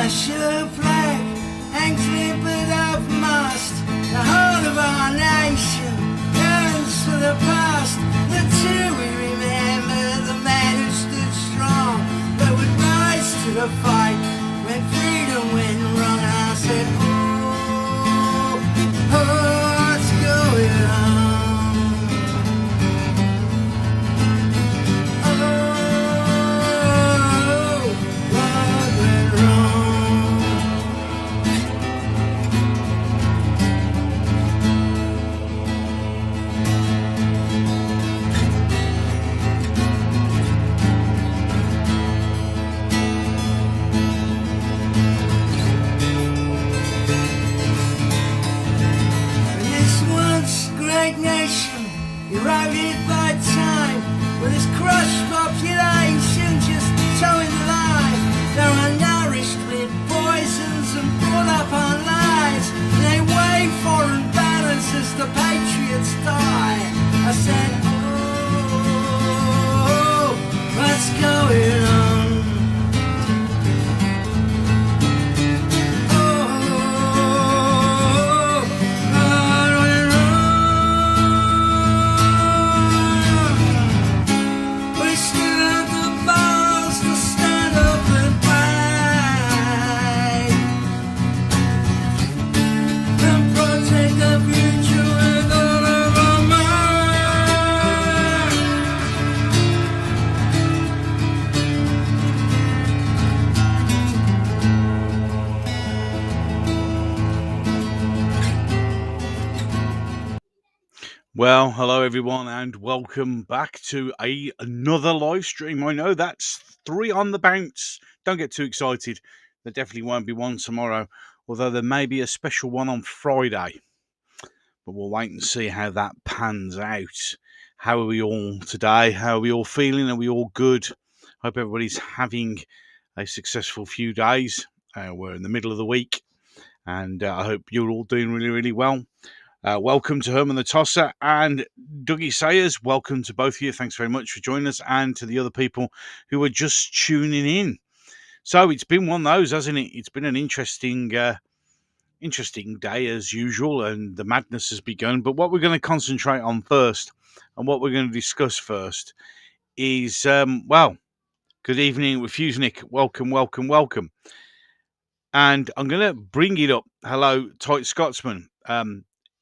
national flag hangs limpid up mast. The heart of our nation yearns for the past. The two we remember, the man who stood strong, that would rise to the fight when freedom went wrong. I said, oh, what's going on? Nation, eroded by time, with its crushed population just towing the line. They're malnourished with poisons and brought up on lies. They wave foreign banners as the patriots die. I said, oh, what's going on? Well, hello everyone, and welcome back to another live stream. I know that's 3 on the bounce. Don't get too excited. There definitely won't be one tomorrow, although there may be a special one on Friday. But we'll wait and see how that pans out. How are we all today? How are we all feeling? Are we all good? Hope everybody's having a successful few days. We're in the middle of the week, and I hope you're all doing really, really well. Welcome to Herman the Tosser and Dougie Sayers. Welcome to both of you. Thanks very much for joining us, and to the other people who are just tuning in. So it's been one of those, hasn't it? It's been an interesting day as usual, and the madness has begun. But what we're going to concentrate on first, and what we're going to discuss first, is well, good evening, Refusenick. Welcome, welcome, welcome. And I'm going to bring it up. Hello, Tight Scotsman.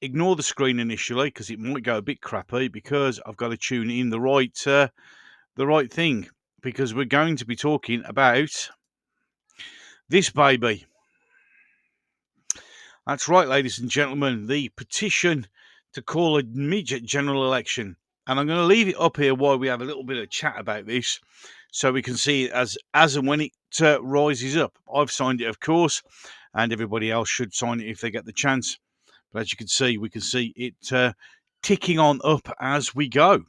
Ignore the screen initially because it might go a bit crappy, because I've got to tune in the right thing, because we're going to be talking about this baby. That's right, ladies and gentlemen, the petition to call an immediate general election. And I'm going to leave it up here while we have a little bit of chat about this, so we can see it as and when it rises up. I've signed it, of course, and everybody else should sign it if they get the chance. But as you can see, we can see it ticking on up as we go.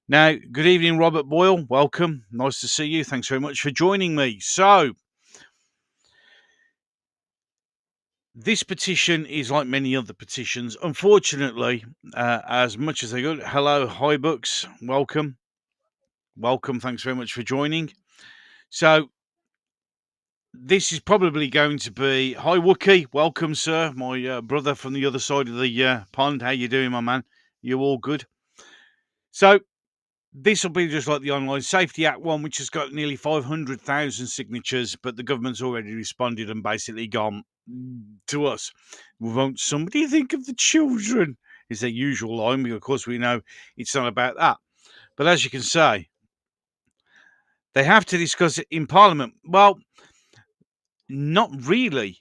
Now, good evening, Robert Boyle. Welcome. Nice to see you. Thanks very much for joining me. So, this petition is like many other petitions. Unfortunately, as much as they go, hello, Hi Books. Welcome. Welcome. Thanks very much for joining. So, this is probably going to be... Hi, Wookie. Welcome, sir. My brother from the other side of the pond. How you doing, my man? You all good? So, this will be just like the Online Safety Act one, which has got nearly 500,000 signatures, but the government's already responded and basically gone to us. Won't somebody think of the children? Is their usual line, because of course we know it's not about that. But as you can say, they have to discuss it in Parliament. Well, not really.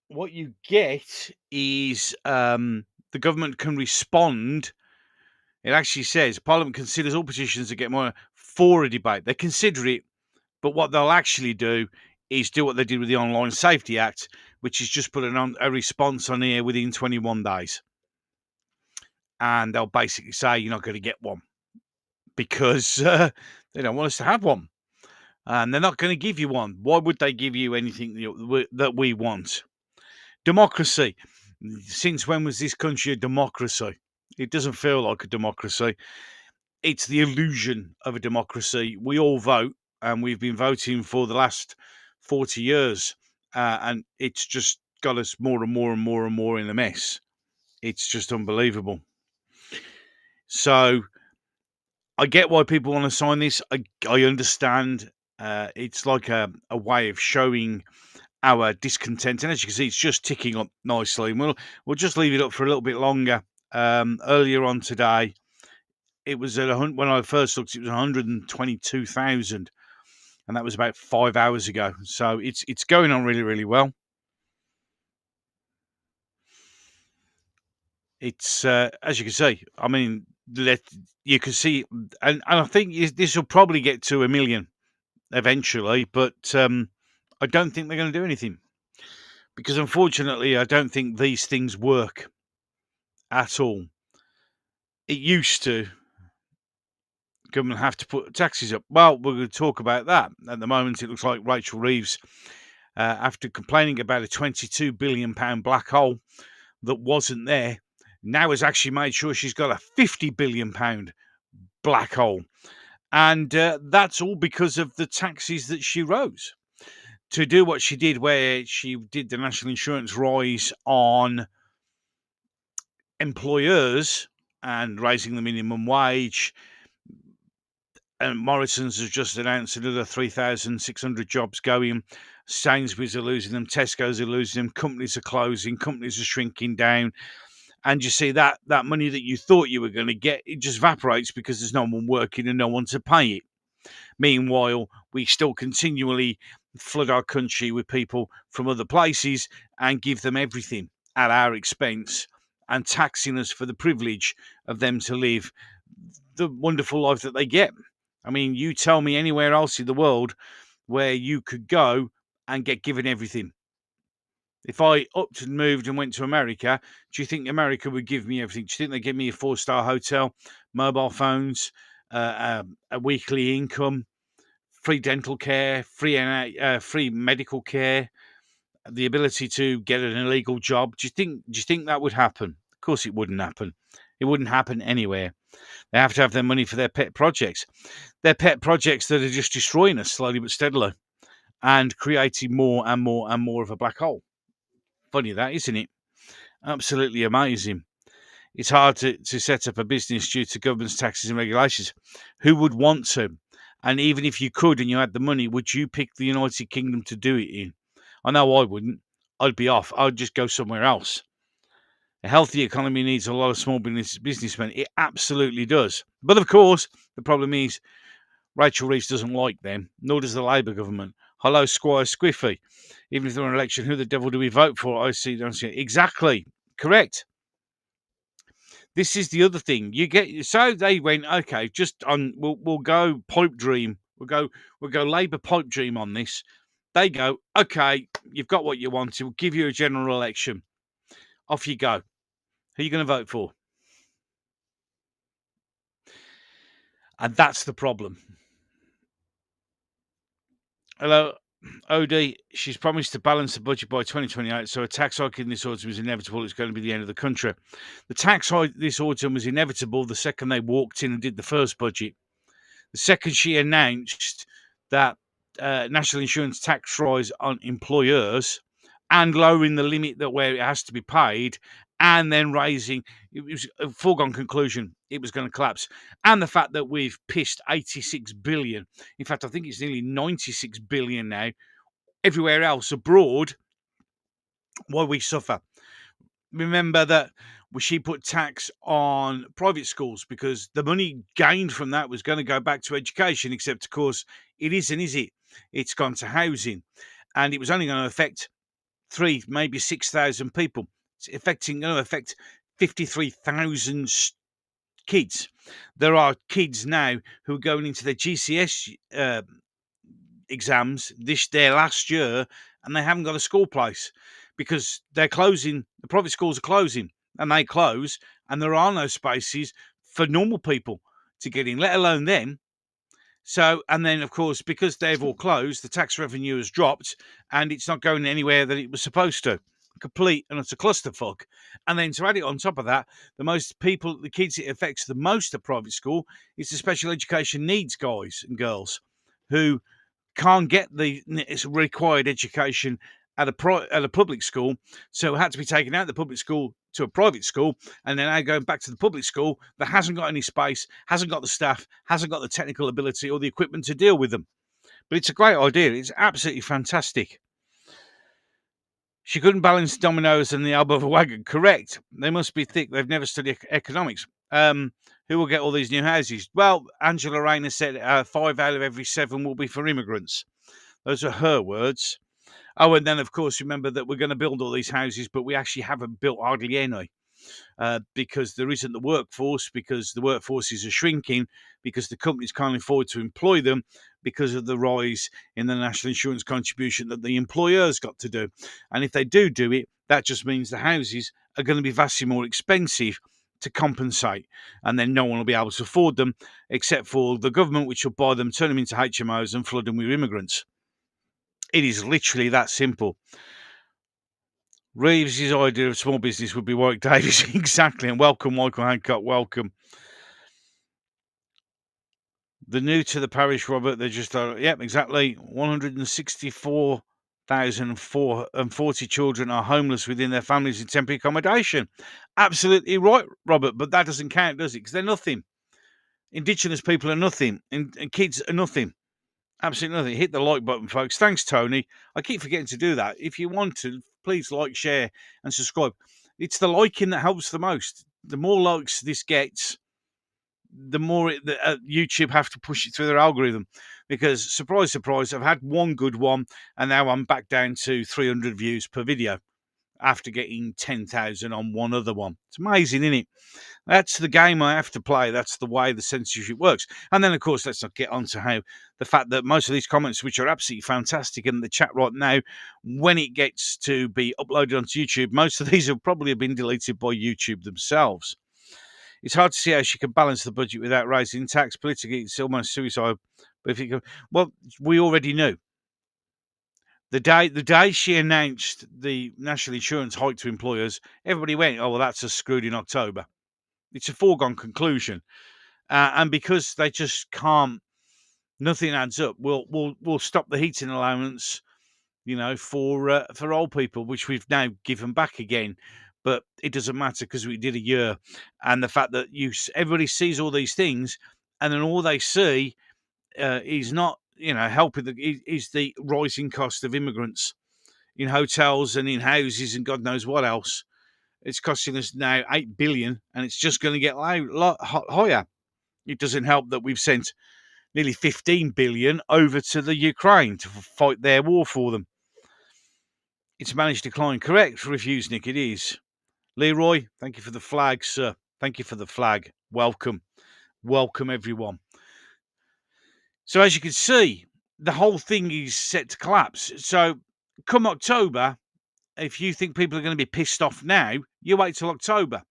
What you get is the government can respond. It actually says Parliament considers all petitions that get more for a debate. They consider it, but what they'll actually do is do what they did with the Online Safety Act, which is just put a response on here within 21 days. And they'll basically say you're not going to get one, because they don't want us to have one. And they're not going to give you one. Why would they give you anything that we want? Democracy. Since when was this country a democracy? It doesn't feel like a democracy. It's the illusion of a democracy. We all vote, and we've been voting for the last 40 years, and it's just got us more and more and more and more in a mess. It's just unbelievable. So I get why people want to sign this. I understand. It's like a way of showing our discontent, and as you can see, it's just ticking up nicely. And we'll just leave it up for a little bit longer. Earlier on today, it was at when I first looked, it was 122,000, and that was about 5 hours ago. So it's going on really, really well. It's as you can see. I mean, you can see, and I think this will probably get to 1 million eventually, but I don't think they're going to do anything because, unfortunately, I don't think these things work at all. It used to. Government have to put taxes up. Well, we're going to talk about that. At the moment, it looks like Rachel Reeves, after complaining about a £22 billion black hole that wasn't there, now has actually made sure she's got a £50 billion black hole. And that's all because of the taxes that she rose. To do what she did, where she did the national insurance rise on employers and raising the minimum wage, and Morrison's has just announced another 3,600 jobs going. Sainsbury's are losing them. Tesco's are losing them. Companies are closing. Companies are shrinking down. And you see that money that you thought you were going to get, it just evaporates because there's no one working and no one to pay it. Meanwhile, we still continually flood our country with people from other places and give them everything at our expense and taxing us for the privilege of them to live the wonderful life that they get. I mean, you tell me anywhere else in the world where you could go and get given everything. If I upped and moved and went to America, do you think America would give me everything? Do you think they'd give me a 4-star hotel, mobile phones, a weekly income, free dental care, free medical care, the ability to get an illegal job? Do you think that would happen? Of course, it wouldn't happen. It wouldn't happen anywhere. They have to have their money for their pet projects. Their pet projects that are just destroying us slowly but steadily and creating more and more and more of a black hole. Funny that, isn't it? Absolutely amazing. It's hard to set up a business due to government's taxes and regulations. Who would want to? And even if you could and you had the money, would you pick the United Kingdom to do it in? I know I wouldn't. I'd be off. I'd just go somewhere else. A healthy economy needs a lot of small businessmen. It absolutely does. But of course, the problem is Rachel Reeves doesn't like them, nor does the Labour government. Hello, Squire Squiffy. Even if they're an election, who the devil do we vote for? I see, don't see it. Exactly. Correct. This is the other thing. So they went, okay, just on we'll go pipe dream. We'll go Labour pipe dream on this. They go, okay, you've got what you wanted. We'll give you a general election. Off you go. Who are you going to vote for? And that's the problem. Hello, OD. She's promised to balance the budget by 2028, so a tax hike in this autumn is inevitable. It's going to be the end of the country. The tax hike this autumn was inevitable the second they walked in and did the first budget. The second she announced that national insurance tax rise on employers and lowering the limit that where it has to be paid, and then raising, it was a foregone conclusion it was going to collapse. And the fact that we've pissed 86 billion, in fact, I think it's nearly 96 billion now, everywhere else abroad, while we suffer. Remember that she put tax on private schools because the money gained from that was going to go back to education, except, of course, it isn't, is it? It's gone to housing. And it was only going to affect 3, maybe 6,000 people. It's going to affect 53,000 kids. There are kids now who are going into their GCS exams their last year, and they haven't got a school place because they're closing. The private schools are closing, and they close, and there are no spaces for normal people to get in, let alone them. So, and then, of course, because they've all closed, the tax revenue has dropped, and it's not going anywhere that it was supposed to. Complete and it's a clusterfuck. And then to add it on top of that, the kids it affects the most at private school is the special education needs guys and girls who can't get the required education at a public school, so it had to be taken out of the public school to a private school, and then now going back to the public school that hasn't got any space, hasn't got the staff, hasn't got the technical ability or the equipment to deal with them. But it's a great idea. It's absolutely fantastic. She couldn't balance dominoes and the elbow of a wagon. Correct. They must be thick. They've never studied economics. Who will get all these new houses? Well, Angela Rayner said 5 out of every 7 will be for immigrants. Those are her words. Oh, and then, of course, remember that we're going to build all these houses, but we actually haven't built hardly any. Because there isn't the workforce, because the workforces are shrinking, because the companies can't afford to employ them, because of the rise in the national insurance contribution that the employers got to do. And if they do it, that just means the houses are going to be vastly more expensive to compensate, and then no one will be able to afford them except for the government, which will buy them, turn them into HMOs and flood them with immigrants. It is literally that simple. Reeves' idea of small business would be Warwick Davis. Exactly. And welcome, Michael Hancock. Welcome. The new to the parish, Robert. They're just, yep, exactly. 164,040 children are homeless within their families in temporary accommodation. Absolutely right, Robert. But that doesn't count, does it? Because they're nothing. Indigenous people are nothing. And kids are nothing. Absolutely nothing. Hit the like button, folks. Thanks, Tony. I keep forgetting to do that. If you want to, please like, share, and subscribe. It's the liking that helps the most. The more likes this gets, the more YouTube have to push it through their algorithm. Because, surprise, surprise, I've had one good one, and now I'm back down to 300 views per video after getting 10,000 on one other one. It's amazing, isn't it? That's the game I have to play. That's the way the censorship works. And then, of course, let's not get on to how the fact that most of these comments, which are absolutely fantastic in the chat right now, when it gets to be uploaded onto YouTube, most of these have probably been deleted by YouTube themselves. It's hard to see how she can balance the budget without raising tax. Politically, it's almost suicide. But if you go, well, we already knew. The day she announced the national insurance hike to employers, everybody went, "Oh, well, that's us screwed in October." It's a foregone conclusion, and because they just can't, nothing adds up. We'll stop the heating allowance, for old people, which we've now given back again. But it doesn't matter because we did a year, and the fact that everybody sees all these things, and then all they see is not helping is the rising cost of immigrants in hotels and in houses and God knows what else. It's costing us now 8 billion, and it's just going to get a lot higher. It doesn't help that we've sent nearly 15 billion over to the Ukraine to fight their war for them. It's managed decline. Correct, refuse Nick, it is. Leroy, thank you for the flag, sir. Thank you for the flag. Welcome. Welcome, everyone. So as you can see, the whole thing is set to collapse. So come October, if you think people are going to be pissed off now, you wait till October.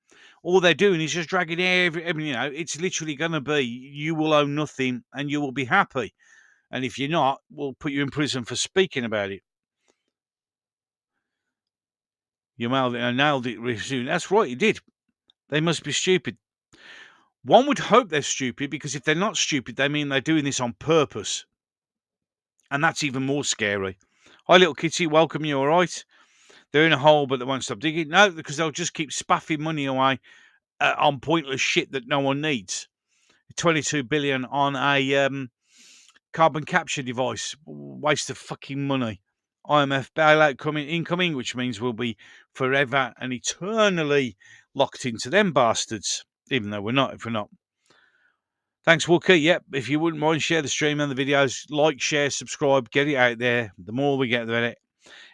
All they're doing is just dragging it's literally going to be, you will own nothing and you will be happy. And if you're not, we'll put you in prison for speaking about it. You nailed it soon. That's right, you did. They must be stupid. One would hope they're stupid, because if they're not stupid, they mean they're doing this on purpose. And that's even more scary. Hi, little kitty. Welcome. You all right? They're in a hole, but they won't stop digging. No, because they'll just keep spaffing money away on pointless shit that no one needs. 22 billion on a carbon capture device. Waste of fucking money. IMF bailout incoming, which means we'll be forever and eternally locked into them bastards, even though we're not, if we're not. Thanks, Wookie. Yep, if you wouldn't mind, share the stream and the videos. Like, share, subscribe, get it out there. The more we get, the better.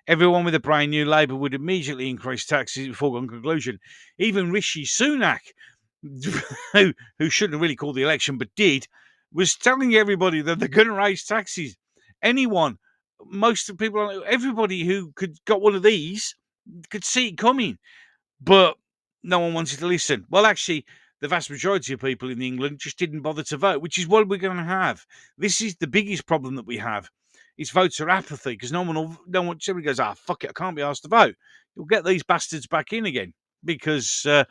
Everyone with a brain, New Labour would immediately increase taxes before foregone conclusion. Even Rishi Sunak, who shouldn't have really called the election but did, was telling everybody that they're going to raise taxes. Anyone, most of the people, everybody who got one of these could see it coming, but no one wanted to listen. Well, actually, the vast majority of people in England just didn't bother to vote, which is what we're going to have. This is the biggest problem that we have. It's voter apathy, because somebody goes, fuck it, I can't be asked to vote. You'll get these bastards back in again, because not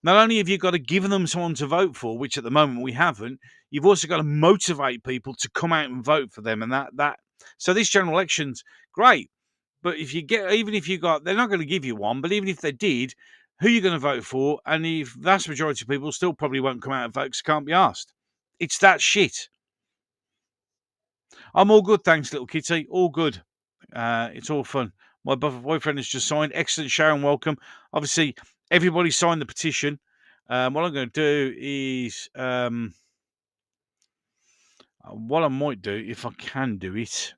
only have you got to give them someone to vote for, which at the moment we haven't, you've also got to motivate people to come out and vote for them, and that So this general election's great, but even if you got, they're not going to give you one. But even if they did, who are you going to vote for? And the vast majority of people still probably won't come out and vote because can't be asked. It's that shit. I'm all good, thanks, little kitty. All good. It's all fun. My boyfriend has just signed. Excellent, Sharon. Welcome. Obviously, everybody signed the petition. What I'm going to do is, what I might do, if I can do it,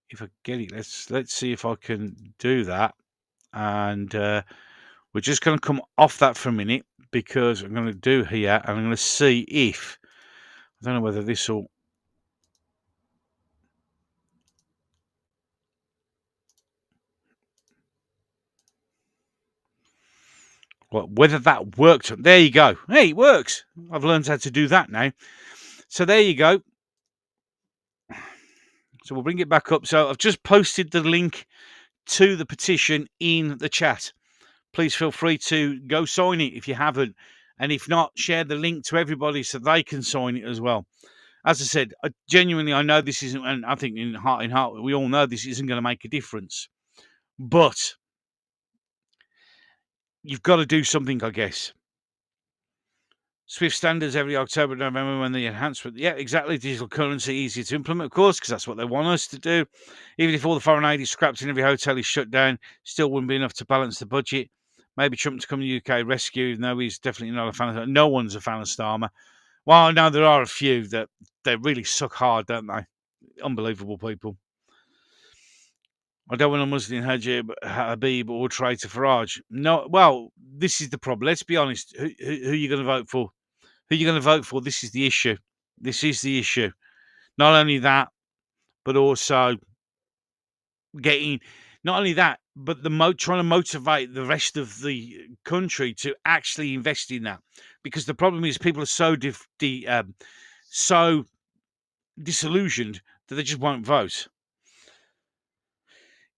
if I get it, let's see if I can do that. And we're just going to come off that for a minute because I'm going to do here, and I'm going to see if I don't know whether this will. Well, whether that worked. There you go. Hey, it works. I've learned how to do that now. So there you go. So we'll bring it back up. So I've just posted the link to the petition in the chat. Please feel free to go sign it if you haven't. And if not, share the link to everybody so they can sign it as well. As I said, I know this isn't, and I think in heart, we all know this isn't going to make a difference. But you've got to do something, I guess. Swift standards every October, November when the enhancement. Yeah, exactly. Digital currency easier to implement, of course, because that's what they want us to do. Even if all the foreign aid is scrapped and every hotel is shut down, still wouldn't be enough to balance the budget. Maybe Trump to come to the UK rescue. No, he's definitely not a fan of. No one's a fan of Starmer. Well, no, there are a few that they really suck hard, don't they? Unbelievable people. I don't want a Muslim Habib or traitor Farage. No, well, this is the problem. Let's be honest. Who are you going to vote for? Who are you going to vote for? This is the issue. This is the issue. Not only that, but also getting, not only that, but trying to motivate the rest of the country to actually invest in that. Because the problem is people are so so disillusioned that they just won't vote.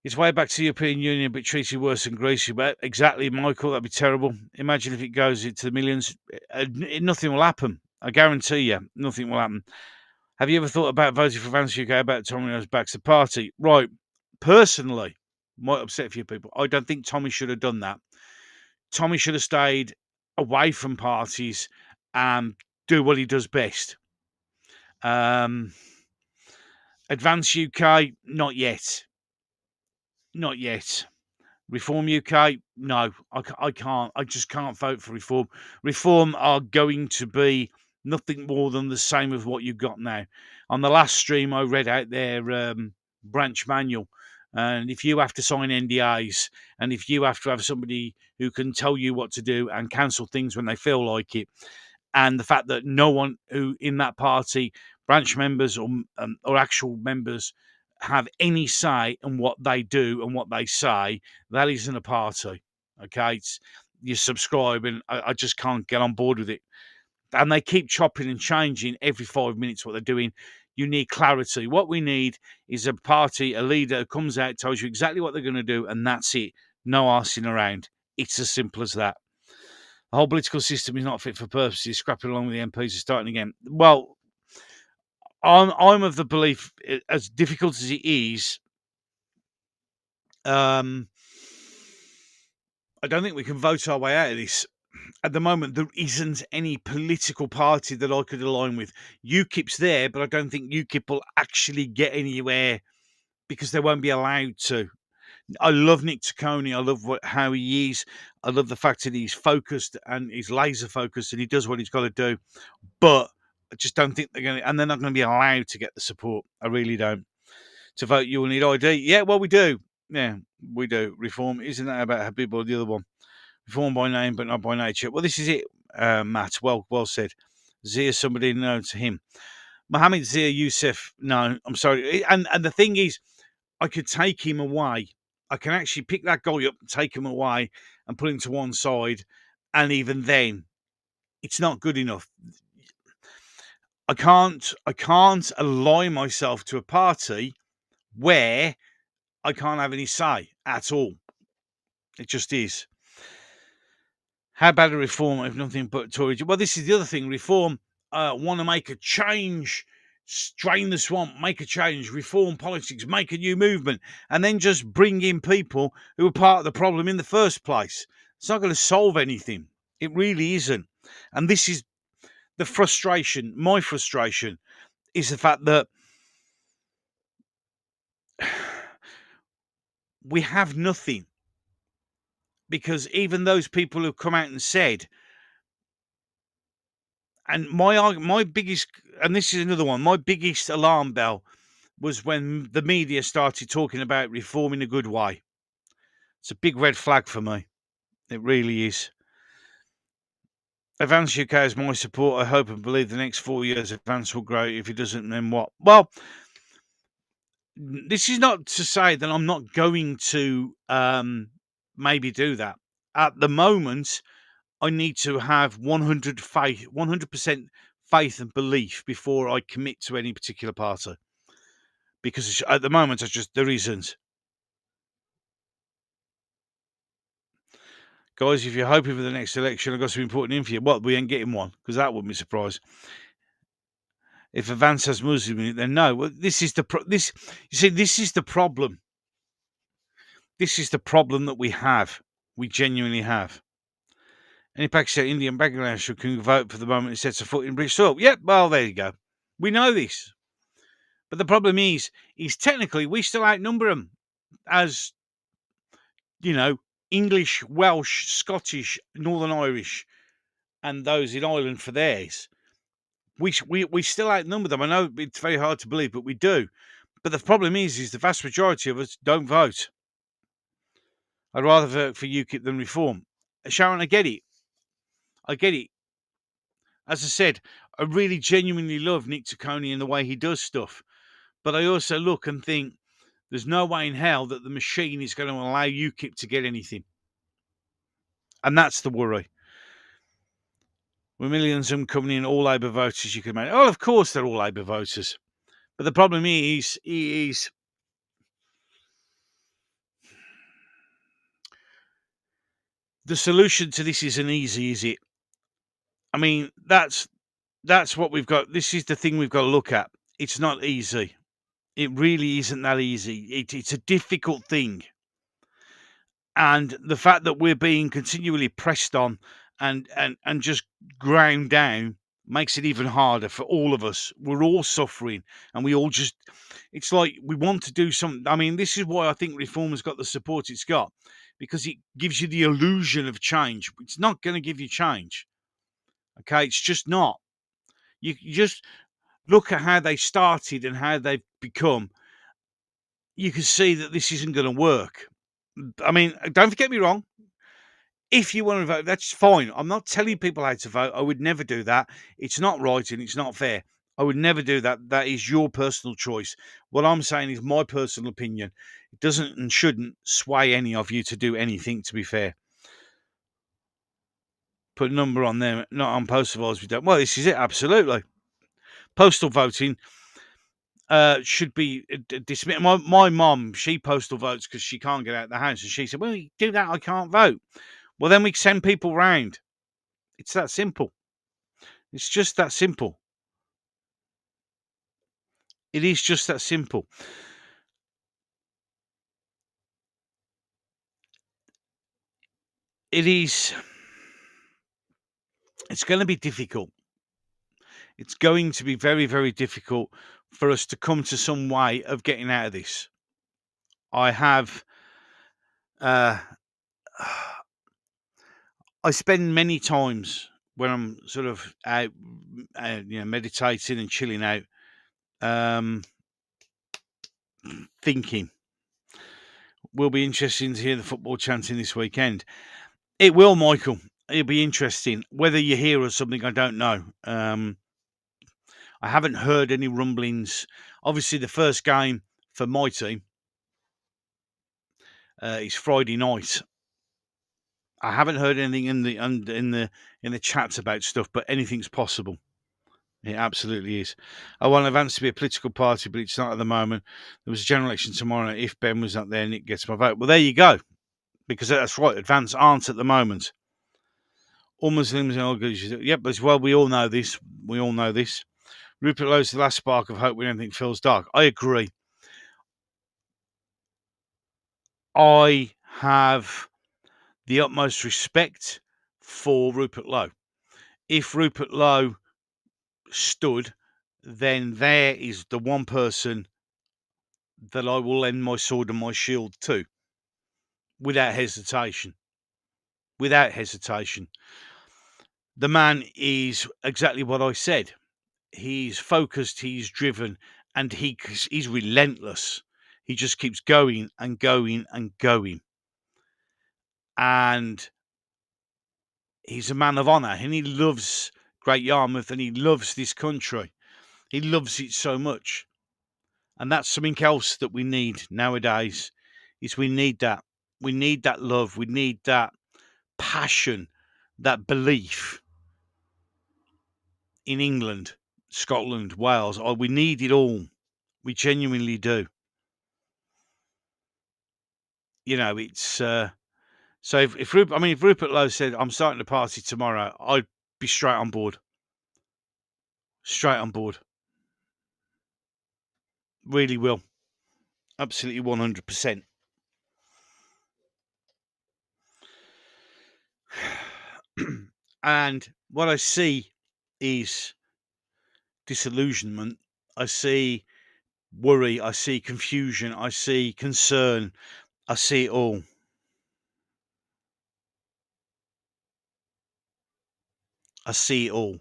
It's way back to the European Union, but treated worse than Greece. But exactly, Michael, that'd be terrible. Imagine if it goes into the millions. Nothing will happen. I guarantee you, nothing will happen. Have you ever thought about voting for Advance UK about Tommy backs the party? Right. Personally, might upset a few people. I don't think Tommy should have done that. Tommy should have stayed away from parties and do what he does best. Advance UK, not yet. Not yet. Reform UK, no, I can't. I just can't vote for Reform. Reform are going to be nothing more than the same of what you've got now. On the last stream, I read out their branch manual. And if you have to sign NDAs, and if you have to have somebody who can tell you what to do and cancel things when they feel like it, and the fact that no one who in that party, branch members or actual members, have any say in what they do and what they say, that isn't a party. Okay, you subscribe, and I just can't get on board with it. And they keep chopping and changing every 5 minutes what they're doing. You need clarity. What we need is a party, a leader who comes out, tells you exactly what they're going to do, and that's it. No arsing around. It's as simple as that. The whole political system is not fit for purpose. Scrapping along with the MPs and starting again. Well, I'm of the belief, as difficult as it is, I don't think we can vote our way out of this. At the moment, there isn't any political party that I could align with. UKIP's there, but I don't think UKIP will actually get anywhere because they won't be allowed to. I love Nick Taccone. I love how he is. I love the fact that he's focused and he's laser focused and he does what he's got to do. But I just don't think they're going to, and they're not going to be allowed to get the support. I really don't. To vote, you will need ID. Yeah, well, we do. Yeah, we do. Reform, isn't that about Habib or the other one? Reform by name, but not by nature. Well, this is it, Matt. Well said. Zia, somebody known to him. Mohammed Zia Youssef, no, I'm sorry. And the thing is, I could take him away. I can actually pick that guy up, take him away, and put him to one side. And even then, it's not good enough. I can't align myself to a party where I can't have any say at all. It just is. How about a reform if nothing but Tory? Well, this is the other thing. Reform want to make a change, drain the swamp, make a change, reform politics, make a new movement, and then just bring in people who are part of the problem in the first place. It's not going to solve anything. It really isn't. And this is the frustration. My frustration is the fact that we have nothing. Because even those people who've come out and said, and my biggest, and this is another one, my biggest alarm bell was when the media started talking about reform in a good way. It's a big red flag for me. It really is. Advance UK is my support. I hope and believe the next 4 years Advance will grow. If it doesn't, then what? Well, this is not to say that I'm not going to maybe do that. At the moment, I need to have 100% faith and belief before I commit to any particular party. Because at the moment, there isn't. Guys, if you're hoping for the next election, I've got something important in for you. Well, we ain't getting one, because that wouldn't be a surprise. If Advance has Muslim in it, then no. Well, this is the this is the problem. This is the problem that we have. We genuinely have. Any Pakistan, Indian, Bangladesh who can vote for the moment it sets a foot in British soil. Yep, well, there you go. We know this. But the problem is technically we still outnumber them as, English, Welsh, Scottish, Northern Irish, and those in Ireland for theirs. We still outnumber them. I know it's very hard to believe, but we do. But the problem is the vast majority of us don't vote. I'd rather vote for UKIP than Reform. Sharon, I get it. As I said, I really genuinely love Nick Taccone and the way he does stuff. But I also look and think there's no way in hell that the machine is going to allow UKIP to get anything. And that's the worry. With millions of them coming in, all Labour voters you can imagine. Oh, of course they're all Labour voters. But the problem is the solution to this isn't easy, is it? I mean, that's what we've got. This is the thing we've got to look at. It's not easy. It really isn't that easy. It's a difficult thing. And the fact that we're being continually pressed on and just ground down makes it even harder for all of us. We're all suffering, and we all just, it's like we want to do something. I mean, this is why I think Reform has got the support it's got, because it gives you the illusion of change. It's not going to give you change. Okay, it's just not. You just look at how they started and how they've become. You can see that this isn't going to work. I mean, don't get me wrong. If you want to vote, that's fine. I'm not telling people how to vote. I would never do that. It's not right and it's not fair. I would never do that. That is your personal choice. What I'm saying is my personal opinion. It doesn't and shouldn't sway any of you to do anything, to be fair. Put a number on there, not on postal votes. We don't. Well, this is it. Absolutely. Postal voting should be dismissed. My mum, she postal votes because she can't get out of the house. And she said, well, you do that, I can't vote. Well, then we send people round. It's that simple. It's just that simple. It is just that simple. It's going to be difficult. It's going to be very, very difficult for us to come to some way of getting out of this. I have, I spend many times when I'm sort of out, meditating and chilling out, thinking. Will be interesting to hear the football chanting this weekend. It will, Michael. It'll be interesting. Whether you hear or something, I don't know. I haven't heard any rumblings. Obviously, the first game for my team is Friday night. I haven't heard anything in the chats about stuff, but anything's possible. It absolutely is. I want Advance to be a political party, but it's not at the moment. There was a general election tomorrow. If Ben was not there, Nick gets my vote. Well, there you go. Because that's right. Advance aren't at the moment. All Muslims and all good. Yep, as well, we all know this. We all know this. Rupert Lowe's the last spark of hope when everything feels dark. I agree. I have the utmost respect for Rupert Lowe. If Rupert Lowe stood, then there is the one person that I will lend my sword and my shield to without hesitation. Without hesitation. The man is exactly what I said. He's focused, he's driven, and he's relentless. He just keeps going and going and going. And he's a man of honour, and he loves Great Yarmouth, and he loves this country. He loves it so much. And that's something else that we need nowadays, is we need that. We need that love. We need that passion, that belief in England, Scotland, Wales. Oh, we need it all. We genuinely do. You know, it's so if Rupert Lowe said I'm starting the party tomorrow, I'd be straight on board. Straight on board. Really will. Absolutely 100%. And what I see is disillusionment. I see worry. I see confusion. I see concern. I see it all. I see it all.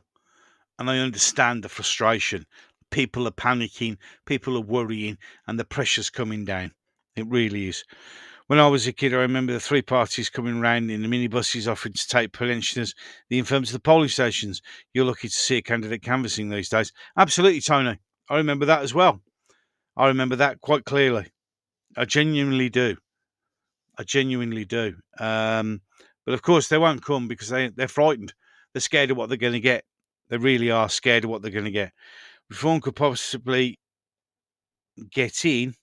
And I understand the frustration. People are panicking. People are worrying. And the pressure's coming down. It really is. When I was a kid, I remember the three parties coming round in the minibuses offering to take pensioners, the infirms to the polling stations. You're lucky to see a candidate canvassing these days. Absolutely, Tony. I remember that as well. I remember that quite clearly. I genuinely do. I genuinely do. But of course, they won't come because they're frightened. They're scared of what they're going to get. They really are scared of what they're going to get. Reform could possibly get in.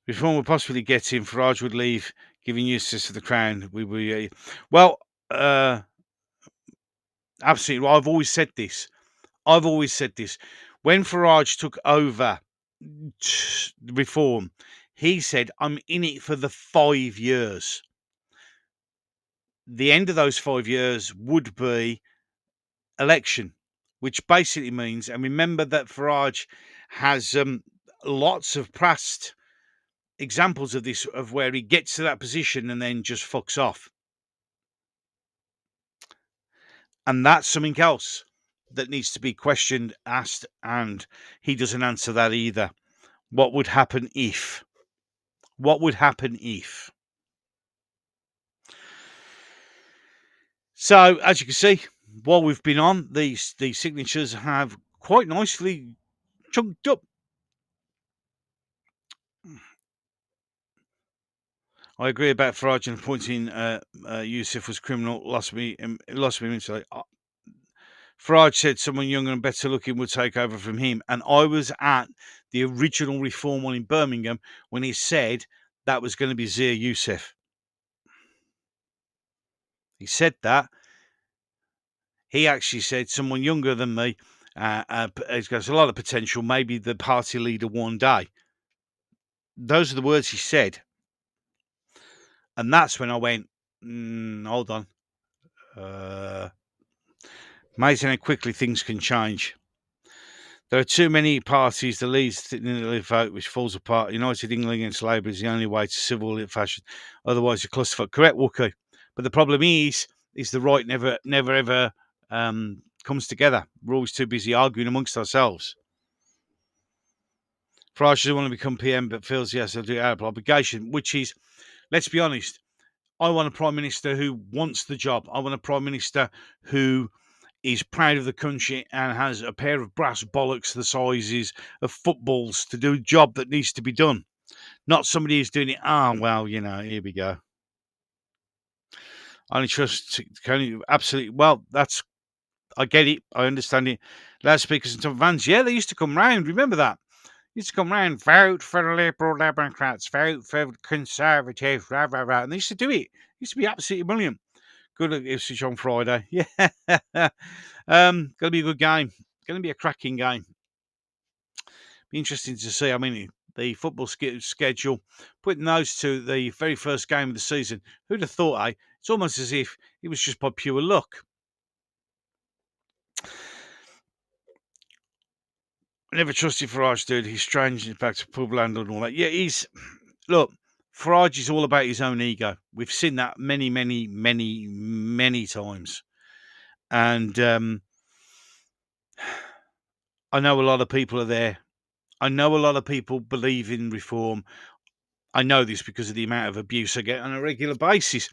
Reform would possibly get in. Farage would leave, giving Eustace to the Crown. Well, absolutely. Well, I've always said this. When Farage took over Reform, he said, I'm in it for the 5 years. The end of those 5 years would be election, which basically means, and remember that Farage has lots of past examples of this, of where he gets to that position and then just fucks off. And that's something else that needs to be questioned, asked, and he doesn't answer that either. What would happen if? What would happen if? So, as you can see, while we've been on, these signatures have quite nicely chunked up. I agree about Farage and appointing Yusuf was criminal. Lost me immensely. Farage said someone younger and better looking would take over from him. And I was at the original Reform one in Birmingham when he said that was going to be Zia Youssef. He said that. He actually said someone younger than me has a lot of potential, maybe the party leader one day. Those are the words he said. And that's when I went, hold on. Amazing how quickly things can change. There are too many parties. The Leeds in the vote, which falls apart. United England against Labour is the only way to civil fashion. Otherwise, you're clusterfuck. Correct, Wookie. But the problem is the right never ever comes together. We're always too busy arguing amongst ourselves. Farage doesn't want to become PM, but feels yes, he'll do it out of obligation. Which is, let's be honest. I want a Prime Minister who wants the job. I want a Prime Minister who is proud of the country and has a pair of brass bollocks the sizes of footballs to do a job that needs to be done. Not somebody who's doing it, here we go. Only trust, absolutely. Well, I get it. I understand it. Loudspeakers and top vans, yeah, they used to come round. Remember that? Used to come round, vote for the Liberal Democrats, vote for Conservatives, blah, blah, blah. And they used to do it. It used to be absolutely brilliant. Good at Ipswich on Friday. Yeah. Going to be a good game. Going to be a cracking game. Be interesting to see. I mean, the football schedule, putting those two, the very first game of the season, who'd have thought, eh? It's almost as if it was just by pure luck. I never trusted Farage, dude. He's strange. In fact, pub landlord and all that. Yeah, look, Farage is all about his own ego. We've seen that many, many, many, many times. And I know a lot of people are there. I know a lot of people believe in reform. I know this because of the amount of abuse I get on a regular basis,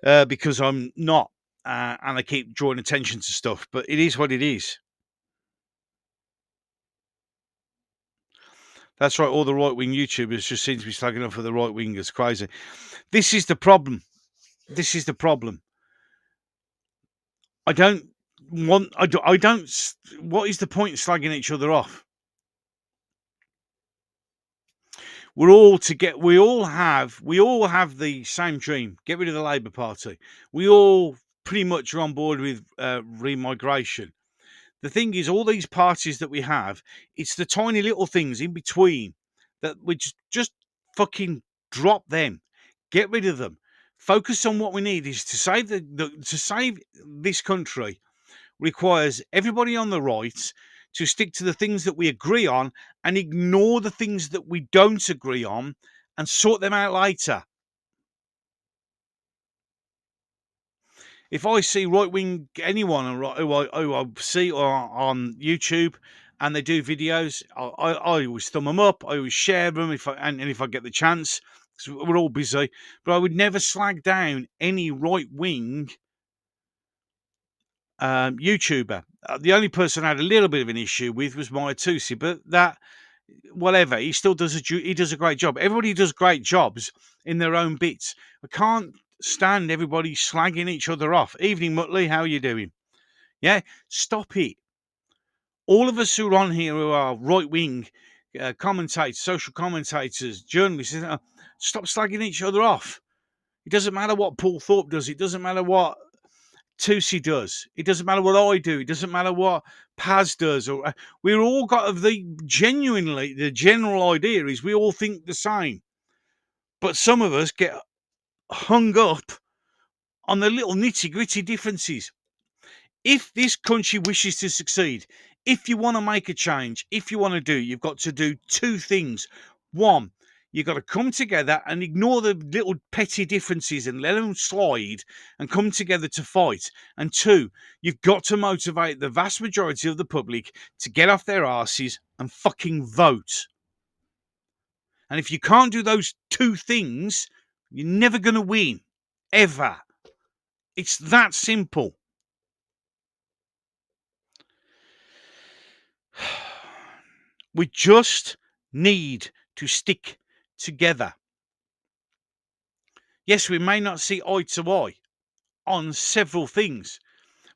because I'm not, and I keep drawing attention to stuff. But it is what it is. That's right. All the right-wing YouTubers just seem to be slagging off for the right wingers. Crazy. This is the problem. This is the problem. I don't want. I don't. What is the point of slagging each other off? We're all to get. We all have the same dream. Get rid of the Labour Party. We all pretty much are on board with remigration. The thing is, all these parties that we have, it's the tiny little things in between that we just fucking drop them. Get rid of them. Focus on what we need is to save to save this country requires everybody on the right to stick to the things that we agree on and ignore the things that we don't agree on and sort them out later. If I see right wing anyone who I see on YouTube and they do videos, I always thumb them up. I always share them if I get the chance. Because we're all busy, but I would never slag down any right wing YouTuber. The only person I had a little bit of an issue with was Maya Tusi, but that whatever, he still does a great job. Everybody does great jobs in their own bits. I can't stand everybody slagging each other off. Evening, Muttley, how are you doing? Yeah, stop it. All of us who are on here who are right wing commentators, social commentators, journalists, stop slagging each other off. It doesn't matter what Paul Thorpe does. It doesn't matter what Tusi does. It doesn't matter what I do. It doesn't matter what Paz does. Or we're all got the general idea is we all think the same. But some of us get hung up on the little nitty gritty differences. If this country wishes to succeed, if you want to make a change, if you want to do, you've got to do two things. One, you've got to come together and ignore the little petty differences and let them slide and come together to fight. And two, you've got to motivate the vast majority of the public to get off their arses and fucking vote. And if you can't do those two things, you're never going to win. Ever. It's that simple. We just need to stick together. Yes, we may not see eye to eye on several things,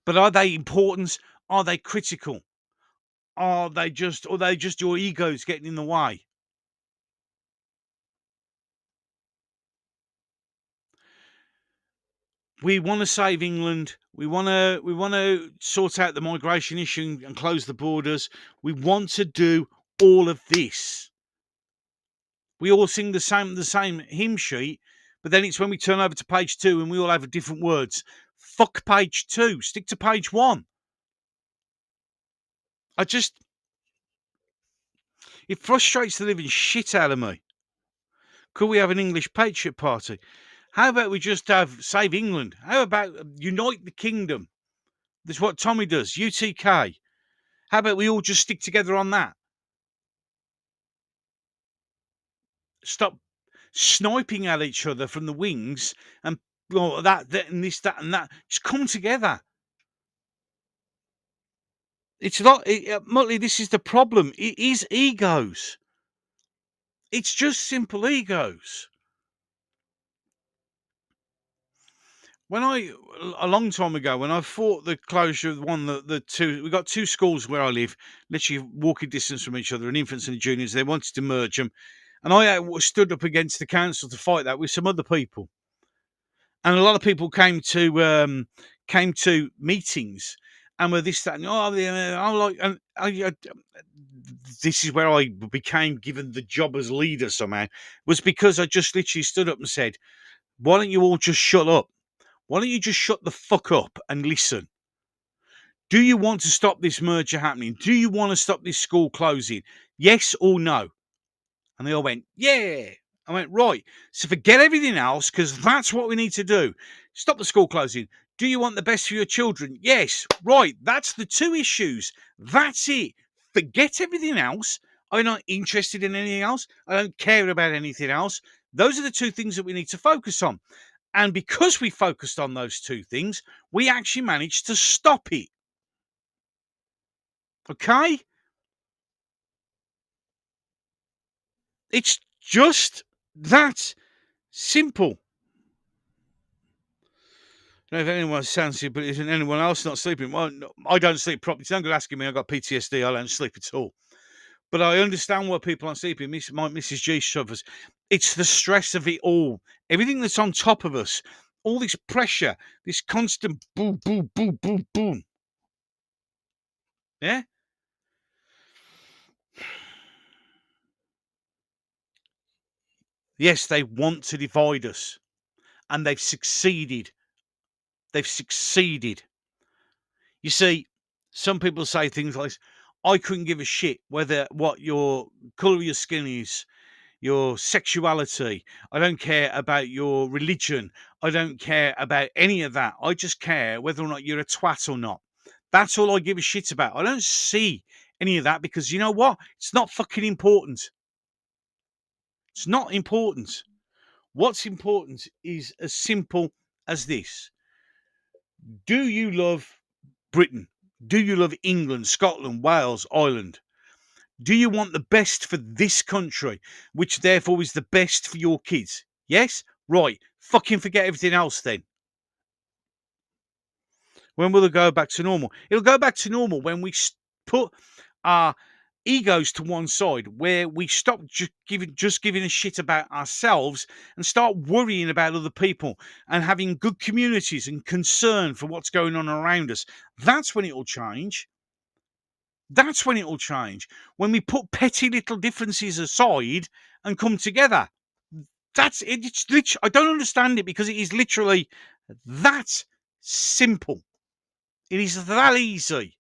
but are they important? Are they critical? Are they just your egos getting in the way? We want to save England. We want to sort out the migration issue and close the borders. We want to do all of this. We all sing the same hymn sheet, but then it's when we turn over to page 2 and we all have different words. Fuck page 2. Stick to page 1. It frustrates the living shit out of me. Could we have an English Patriot Party? How about we just have Save England? How about Unite the Kingdom? That's what Tommy does, UTK. How about we all just stick together on that? Stop sniping at each other from the wings and that and this, that and that. Just come together. It's not, Muttley, this is the problem. It is egos. It's just simple egos. A long time ago, when I fought the closure of the two, we got two schools where I live, literally walking distance from each other, an infants and a juniors. They wanted to merge them, and I stood up against the council to fight that with some other people. And a lot of people came to meetings and were this, that, and I like, and this is where I became given the job as leader somehow, was because I just literally stood up and said, "Why don't you all just shut up? Why don't you just shut the fuck up and listen? Do you want to stop this merger happening? Do you want to stop this school closing? Yes or no?" And they all went, "Yeah." I went, "Right. So forget everything else, because that's what we need to do. Stop the school closing. Do you want the best for your children? Yes. Right. That's the two issues. That's it. Forget everything else. I'm not interested in anything else. I don't care about anything else. Those are the two things that we need to focus on." And because we focused on those two things, we actually managed to stop it. Okay? It's just that simple. I don't know if anyone sounds asleep, but isn't anyone else not sleeping? Well, no, I don't sleep properly. Don't go asking me. I've got PTSD. I don't sleep at all. But I understand why people aren't sleeping. My Mrs. G suffers. It's the stress of it all. Everything that's on top of us. All this pressure. This constant boom, boom, boom, boom, boom. Yeah? Yes, they want to divide us. And they've succeeded. They've succeeded. You see, some people say things like, "I couldn't give a shit whether what your colour of your skin is, your sexuality. I don't care about your religion. I don't care about any of that. I just care whether or not you're a twat or not. That's all I give a shit about. I don't see any of that, because you know what? It's not fucking important. It's not important. What's important is as simple as this. Do you love Britain? Do you love England, Scotland, Wales, Ireland? Do you want the best for this country, which therefore is the best for your kids? Yes? Right. Fucking forget everything else then. When will it go back to normal? It'll go back to normal when we put our egos to one side, where we stop just giving a shit about ourselves and start worrying about other people and having good communities and concern for what's going on around us. That's when it will change. That's when it will change. When we put petty little differences aside and come together. That's it. It's literally, I don't understand it, because it is literally that simple. It is that easy.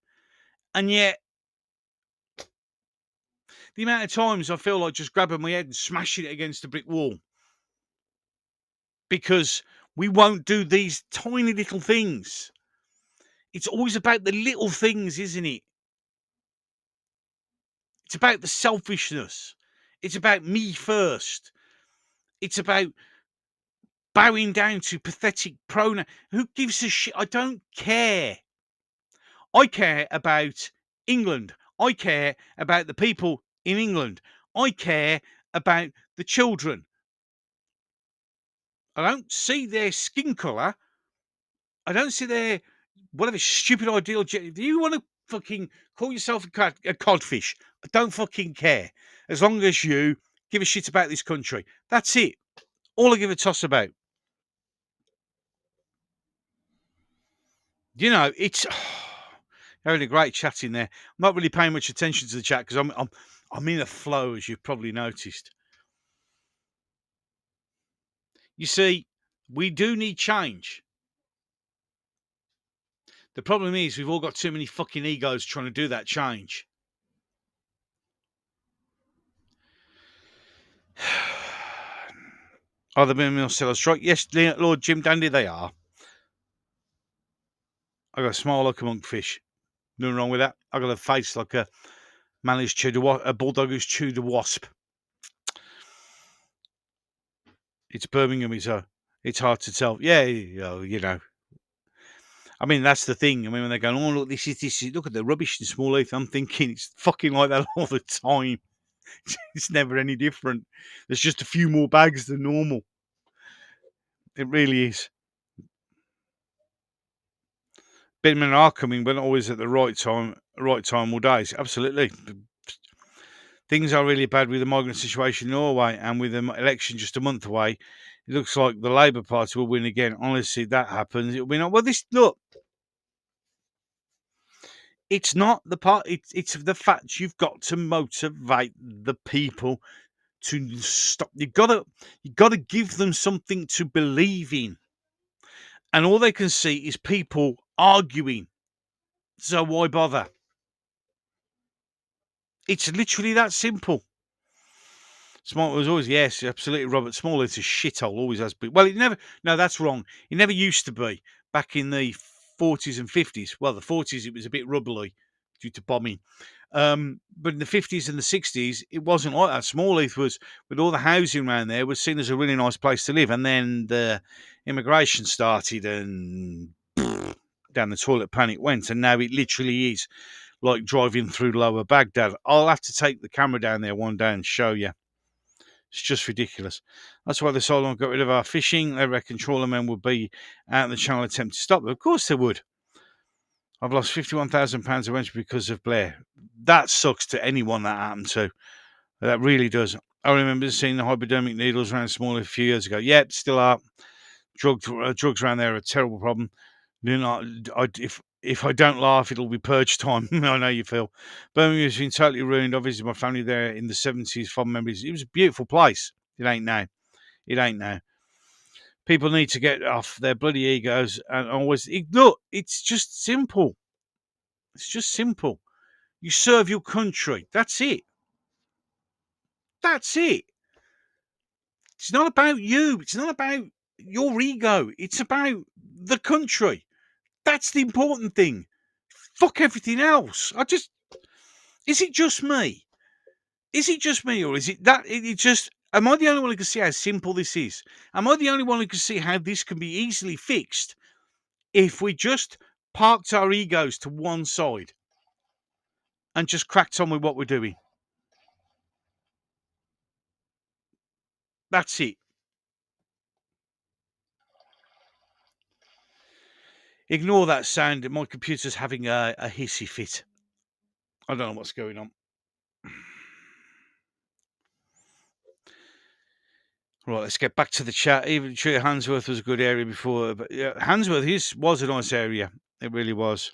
And yet, the amount of times I feel like just grabbing my head and smashing it against a brick wall, because we won't do these tiny little things. It's always about the little things, isn't it? It's about the selfishness. It's about me first. It's about bowing down to pathetic pronoun. Who gives a shit? I don't care. I care about England. I care about the people in England. I care about the children. I don't see their skin colour. I don't see their whatever stupid ideal. Do you want to fucking call yourself a codfish? I don't fucking care. As long as you give a shit about this country. That's it. All I give a toss about. You know, it's having a great chat in there. I'm not really paying much attention to the chat because I'm in a flow, as you've probably noticed. You see, we do need change. The problem is we've all got too many fucking egos trying to do that change. Are the mill still a strike? Yes, Lord Jim Dandy, they are. I got a smile like a monkfish. Nothing wrong with that. I got a face like a man who's chewed a bulldog who's chewed a wasp. It's Birmingham, it's hard to tell. Yeah, you know. I mean, that's the thing. I mean, when they're going, "Oh, look, this is, look at the rubbish in Small Heath," I'm thinking it's fucking like that all the time. It's never any different. There's just a few more bags than normal. It really is. Binman are coming, but not always at the right time or days. Absolutely. Things are really bad with the migrant situation in Norway, and with the election just a month away, it looks like the Labour Party will win again. Honestly, that happens. It'll be not. Well, this look, it's not the part. It's the fact you've got to motivate the people to stop. You gotta give them something to believe in, and all they can see is people arguing. So why bother? It's literally that simple. Small was always, yes, absolutely. Robert Small, it's a shithole, always has been. Well, it never. No, that's wrong. It never used to be. Back in the 40s and 50s. Well, the 40s it was a bit rubbly due to bombing. But in the 50s and the 60s, it wasn't like that. Smallheath was, with all the housing around there, was seen as a really nice place to live. And then the immigration started, and down the toilet pan it went. And now it literally is like driving through Lower Baghdad. I'll have to take the camera down there one day and show you. It's just ridiculous. That's why the Solon got rid of our fishing. They reckon trawlermen would be out in the channel attempting to stop them. Of course they would. I've lost £51,000 a venture because of Blair. That sucks to anyone that happened to. That really does. I remember seeing the hypodermic needles around Small a few years ago. Yep, still are. Drugs around there are a terrible problem. Do not. If I don't laugh, it'll be purge time. I know you feel. Birmingham has been totally ruined. I visited my family there in the 70s. Fond memories. It was a beautiful place. It ain't now. It ain't now. People need to get off their bloody egos and always look. It's just simple. It's just simple. You serve your country. That's it. That's it. It's not about you. It's not about your ego. It's about the country. That's the important thing. Fuck everything else. Is it just me? Is it just me, or is it that it just? Am I the only one who can see how simple this is? Am I the only one who can see how this can be easily fixed if we just parked our egos to one side and just cracked on with what we're doing? That's it. Ignore that sound. My computer's having a hissy fit. I don't know what's going on. Right, let's get back to the chat. Even true, Handsworth was a good area before, but yeah, Handsworth was a nice area. It really was.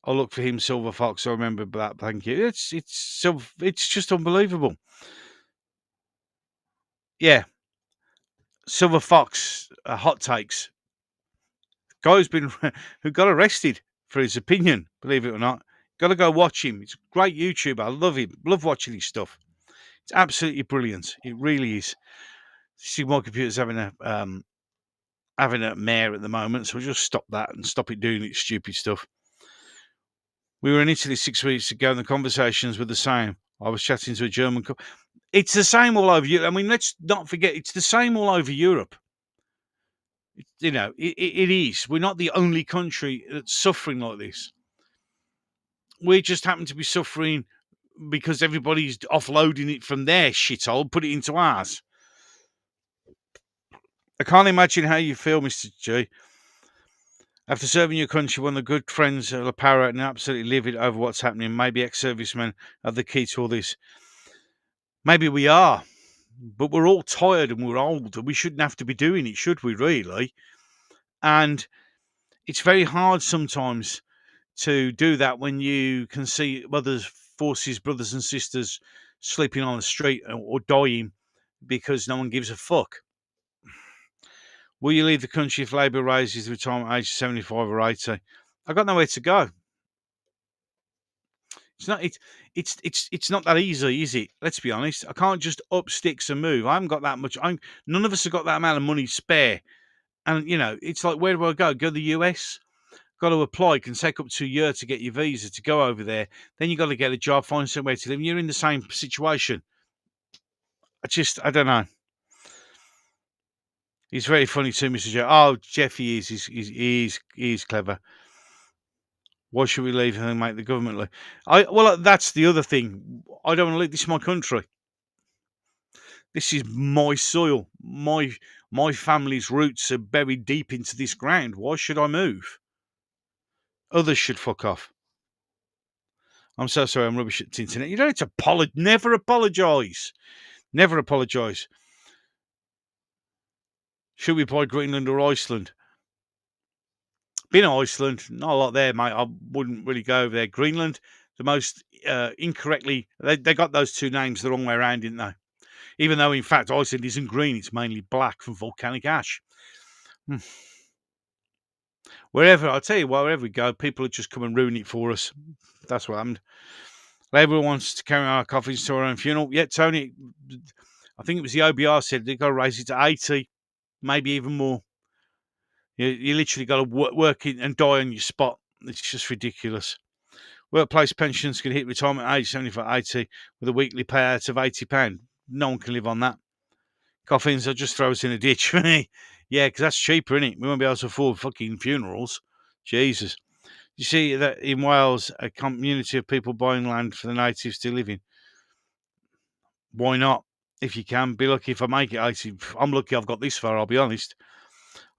I'll look for him, Silver Fox. I remember that. Thank you. It's just unbelievable. Yeah, Silver Fox hot takes. Guy who got arrested for his opinion. Believe it or not, got to go watch him. He's a great YouTuber. I love him. Love watching his stuff. It's absolutely brilliant. It really is. See, my computer's having a mare at the moment, so we'll just stop that and stop it doing its stupid stuff. We were in Italy 6 weeks ago, and the conversations were the same. I was chatting to a German. It's the same all over Europe. I mean, let's not forget, it's the same all over Europe. It is. We're not the only country that's suffering like this. We just happen to be suffering because everybody's offloading it from their shithole, put it into ours. I can't imagine how you feel, Mr. G. After serving your country, one of the good friends of La Para and absolutely livid over what's happening. Maybe ex-servicemen are the key to all this. Maybe we are, but we're all tired and we're old, and we shouldn't have to be doing it, should we, really? And it's very hard sometimes to do that when you can see others' forces, brothers and sisters, sleeping on the street or dying because no one gives a fuck. Will you leave the country if Labour raises the retirement age to 75 or 80? I've got nowhere to go. It's not that easy, is it? Let's be honest. I can't just up sticks and move. I haven't got that much. None of us have got that amount of money spare. And it's like, where do I go? Go to the US? Got to apply. It can take up to a year to get your visa to go over there. Then you got to get a job, find somewhere to live. You're in the same situation. I don't know. He's very funny too, Mr. Joe. Oh, Jeff, he is. He's clever. Why should we leave and make the government leave? Well, that's the other thing. I don't want to leave. This is my country. This is my soil. My family's roots are buried deep into this ground. Why should I move? Others should fuck off. I'm so sorry, I'm rubbish at the internet. You don't need to apologise. Never apologise. Never apologise. Should we buy Greenland or Iceland? Been to Iceland, not a lot there, mate. I wouldn't really go over there. Greenland, the most incorrectly, they got those two names the wrong way around, didn't they? Even though, in fact, Iceland isn't green, it's mainly black from volcanic ash. Wherever, I'll tell you what, wherever we go, people will just come and ruin it for us. That's what happened. Labour wants to carry our coffins to our own funeral. Yeah, Tony, I think it was the OBR said they've got to raise it to 80, maybe even more. You literally got to work in and die on your spot. It's just ridiculous. Workplace pensions can hit retirement age 75, 80 with a weekly payout of £80. No one can live on that. Coffins, I'll just throw us in a ditch. Yeah, because that's cheaper, isn't it? We won't be able to afford fucking funerals. Jesus. You see that in Wales, a community of people buying land for the natives to live in. Why not? If you can, be lucky if I make it 80. I'm lucky I've got this far, I'll be honest.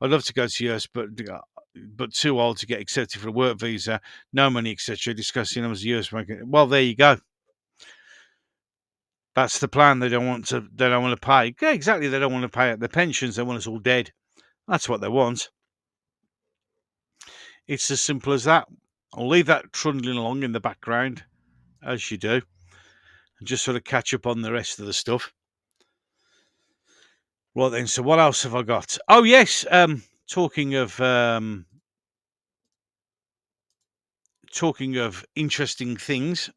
I'd love to go to US, but too old to get accepted for a work visa, no money, etc. Discussing them as a US market. Well, there you go. That's the plan. They don't want to pay. Yeah, exactly. They don't want to pay out their pensions. They want us all dead. That's what they want. It's as simple as that. I'll leave that trundling along in the background, as you do, and just sort of catch up on the rest of the stuff. Right then, so what else have I got? Oh yes, talking of interesting things,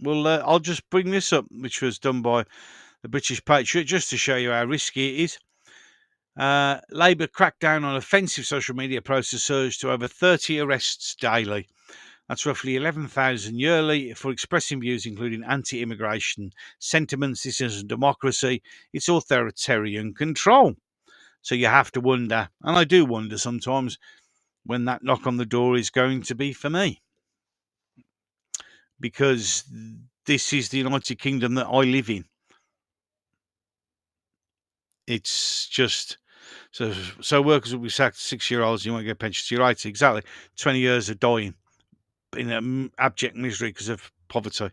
well, I'll just bring this up, which was done by the British Patriot, just to show you how risky it is. Labour crackdown on offensive social media posts surged to over 30 arrests daily. That's roughly 11,000 yearly for expressing views including anti-immigration sentiments. This isn't democracy, it's authoritarian control. So you have to wonder, and I do wonder sometimes, when that knock on the door is going to be for me. Because this is the United Kingdom that I live in. It's just... So workers will be sacked, 6-year-olds, you won't get pensions. You're right, exactly. 20 years of dying in abject misery because of poverty.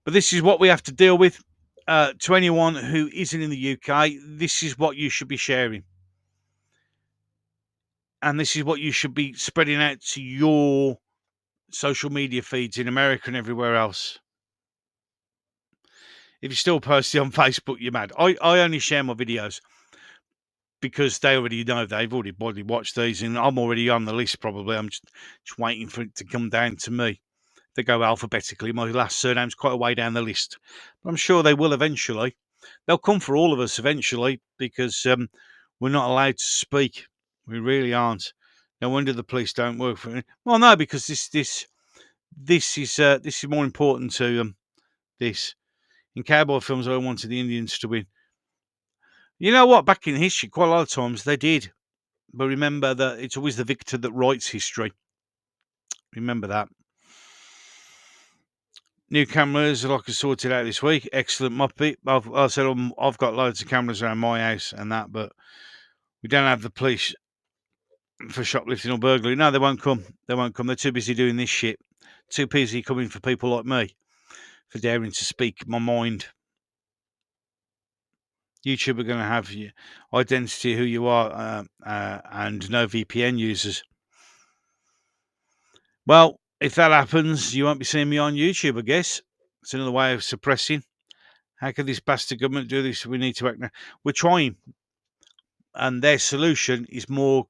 But this is what we have to deal with. To anyone who isn't in the UK, this is what you should be sharing. And this is what you should be spreading out to your social media feeds in America and everywhere else. If you're still posting on Facebook, you're mad. I only share my videos because they already know, they've already watched these, and I'm already on the list probably. I'm just waiting for it to come down to me. They go alphabetically. My last surname's quite a way down the list. But I'm sure they will eventually. They'll come for all of us eventually because we're not allowed to speak. We really aren't. No wonder the police don't work for it. Well, no, because this is more important to this. In cowboy films, I wanted the Indians to win. You know what? Back in history, quite a lot of times they did. But remember that it's always the victor that writes history. Remember that. New cameras, like I sorted out this week. Excellent Muppet. I said I've got loads of cameras around my house and that, but we don't have the police for shoplifting or burglary. No, they won't come. They won't come. They're too busy doing this shit. Too busy coming for people like me for daring to speak my mind. YouTube are going to have your identity, who you are, and no VPN users. Well, if that happens, you won't be seeing me on YouTube, I guess. It's another way of suppressing. How can this bastard government do this? We need to act now. We're trying. And their solution is more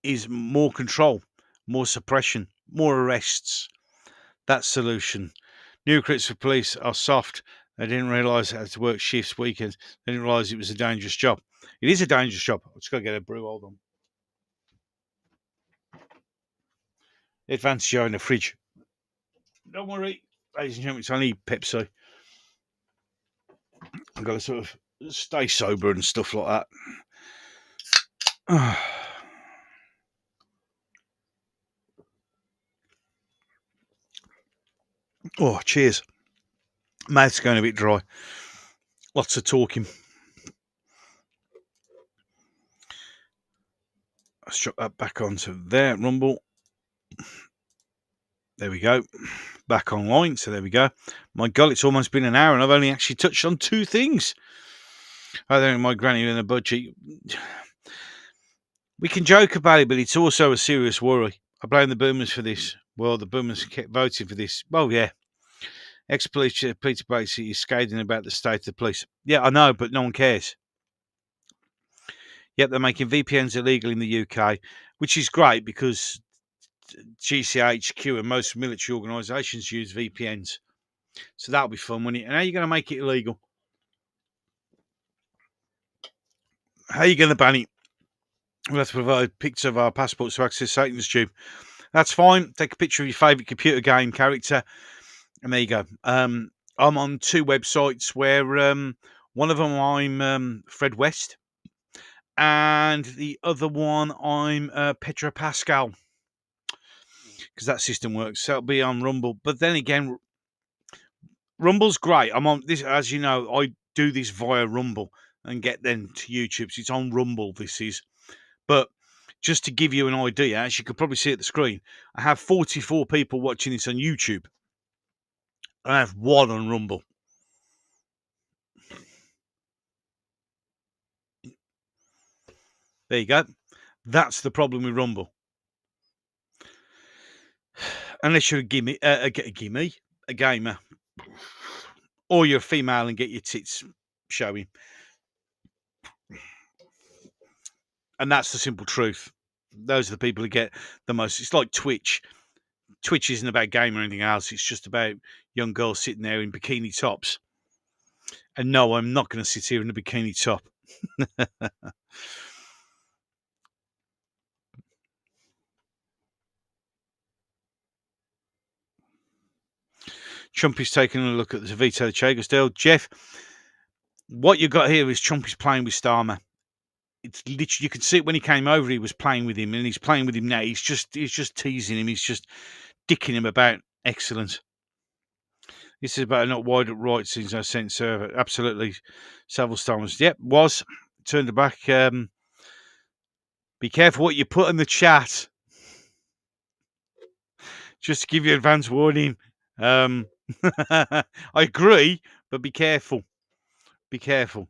control, more suppression, more arrests. That's solution. New crits for police are soft. They didn't realise how to work shifts, weekends. They didn't realise it was a dangerous job. It is a dangerous job. I've just got to get a brew. Hold on. Advanced Joe in the fridge. Don't worry, ladies and gentlemen, it's only Pepsi. I've got to sort of stay sober and stuff like that. Oh, cheers. Mouth's going a bit dry. Lots of talking. Let's drop that back onto there, Rumble. There we go. Back online. So there we go. My God, it's almost been an hour and I've only actually touched on 2 things. I think my granny in a budget. We can joke about it, but it's also a serious worry. I blame the boomers for this. Well, the boomers kept voting for this. Well, yeah. Ex-police Peter Bracey is scathing about the state of the police. Yeah, I know, but no one cares. Yep, they're making VPNs illegal in the UK, which is great because GCHQ and most military organisations use VPNs. So that'll be fun, won't it? And how are you going to make it illegal? How are you going to ban it? We'll have to provide pictures of our passports to access Satan's tube. That's fine. Take a picture of your favourite computer game character. And there you go. I'm on 2 websites where one of them I'm Fred West. And the other one I'm Petra Pascal. Because that system works. So it'll be on Rumble. But then again, Rumble's great. I'm on this, as you know, I do this via Rumble and get them to YouTube. So it's on Rumble, this is. But just to give you an idea, as you could probably see at the screen, I have 44 people watching this on YouTube. I have 1 on Rumble. There you go. That's the problem with Rumble. Unless you're a gamer, or you're a female and get your tits showing. And that's the simple truth. Those are the people who get the most. It's like Twitch. Twitch isn't about game or anything else. It's just about young girls sitting there in bikini tops. And no, I'm not going to sit here in a bikini top. Trump is taking a look at the veto of Chagos deal. Jeff, what you got here is Trump is playing with Starmer. It's literally, you can see it when he came over, he was playing with him, and he's playing with him now. He's just teasing him. He's just dicking him about. Excellent. This is about not wide right since I sent server. Absolutely. Several Starmers. Yep, was. Turned it back. Be careful what you put in the chat. Just to give you advance warning. I agree, but be careful. Be careful.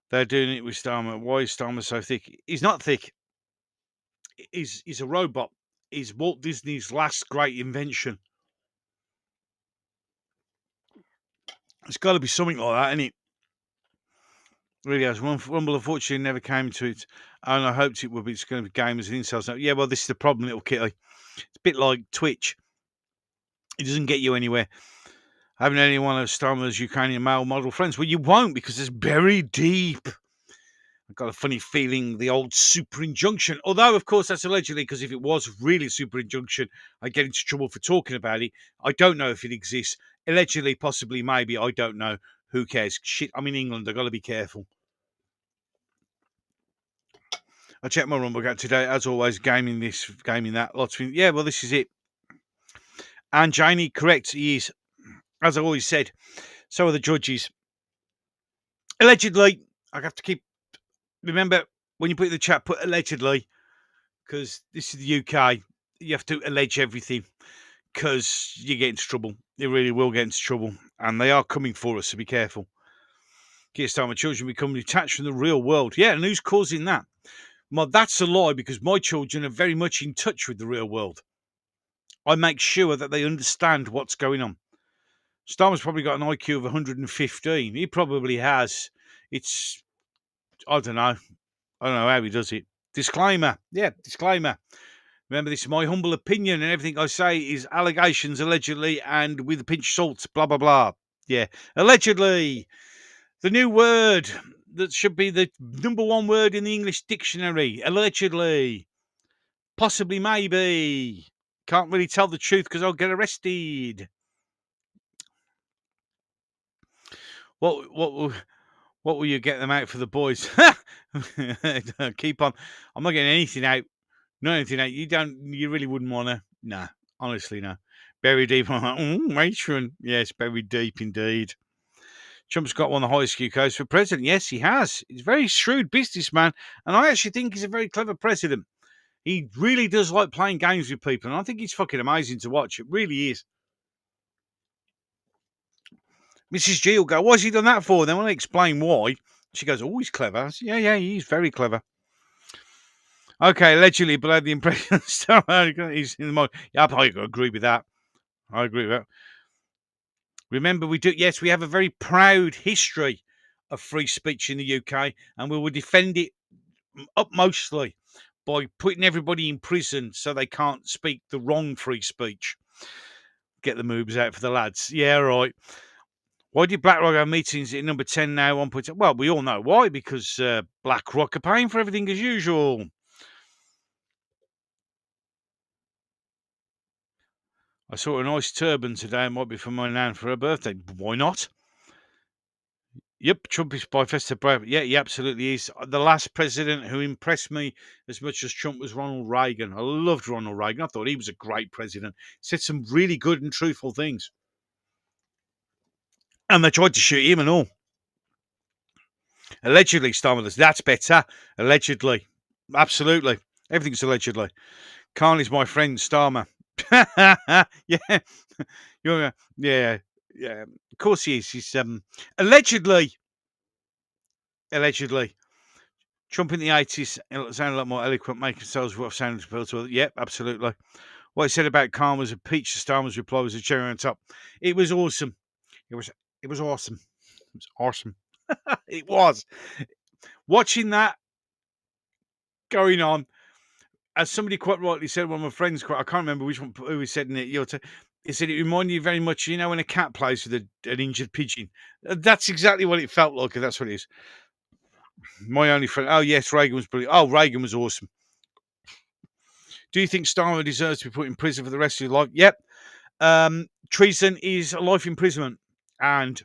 They're doing it with Starmer. Why is Starmer so thick? He's not thick. He's a robot. He's Walt Disney's last great invention. It's got to be something like that, isn't it? Really has. Rumble unfortunately never came to it, and I hoped it would be. It's going to be gamers and incels. Yeah, well, this is the problem, little kitty. It's a bit like Twitch. It doesn't get you anywhere. I haven't any one of Starmer's Ukrainian male model friends. Well, you won't, because it's buried deep. I've got a funny feeling the old super injunction, although, of course, that's allegedly, because if it was really super injunction, I'd get into trouble for talking about it. I don't know if it exists. Allegedly, possibly, maybe. I don't know. Who cares? Shit, I'm in England. I've got to be careful. I checked my Rumble account today. As always, gaming this, gaming that. Lots of... Yeah, well, this is it. And Janie, correct, he is. As I always said, so are the judges. Allegedly, I have to keep... Remember, when you put it in the chat, put allegedly, because this is the UK. You have to allege everything, because you get into trouble. You really will get into trouble. And they are coming for us, so be careful. Kids tell my children become detached from the real world. Yeah, and who's causing that? Well, that's a lie, because my children are very much in touch with the real world. I make sure that they understand what's going on. Starmer's probably got an IQ of 115. He probably has. It's... I don't know. I don't know how he does it. Disclaimer. Yeah, disclaimer. Remember, this is my humble opinion, and everything I say is allegations, allegedly, and with a pinch of salt, blah, blah, blah. Yeah, allegedly. The new word that should be the number 1 word in the English dictionary. Allegedly. Possibly, maybe. Can't really tell the truth because I'll get arrested. What will you get them out for the boys? Keep on. I'm not getting anything out. Not anything out. You really wouldn't want to. Nah, honestly, no. Buried deep. Matron. Yes, buried deep indeed. Trump's got one of the highest QCOs for president. Yes, he has. He's a very shrewd businessman, and I actually think he's a very clever president. He really does like playing games with people, and I think he's fucking amazing to watch. It really is. Mrs. G will go, what's he done that for? Then when I explain why, she goes, oh, he's clever. I said, yeah, he's very clever. Okay, allegedly below the impression he's in the mode. Yeah, I agree with that. I agree with that. Remember, we have a very proud history of free speech in the UK, and we will defend it utmostly by putting everybody in prison so they can't speak the wrong free speech. Get the moves out for the lads. Yeah, right. Why did BlackRock have meetings at number 10 now, 1.2? Well, we all know why, because BlackRock are paying for everything as usual. I saw a nice turban today. It might be for my nan for her birthday. Why not? Yep, Trump is by festive brave. Yeah, he absolutely is. The last president who impressed me as much as Trump was Ronald Reagan. I loved Ronald Reagan. I thought he was a great president. Said some really good and truthful things. And they tried to shoot him and all. Allegedly, Stammerless. That's better. Allegedly. Absolutely. Everything's allegedly. Carney's my friend, Starmer. Yeah. Yeah. Of course he is. He's allegedly. Trump in the 80s sounded a lot more eloquent, making themselves rough sounding to build. Yep, absolutely. What he said about Khan was a peach. Starmer's reply was a cherry on top. It was awesome. It was awesome. It was awesome. It was. Watching that going on, as somebody quite rightly said, one of my friends, I can't remember which one, who he said in it, he said it reminded you very much, when a cat plays with an injured pigeon. That's exactly what it felt like, and that's what it is. My only friend, oh yes, Reagan was brilliant. Oh, Reagan was awesome. Do you think Starmer deserves to be put in prison for the rest of his life? Yep. Treason is a life imprisonment, and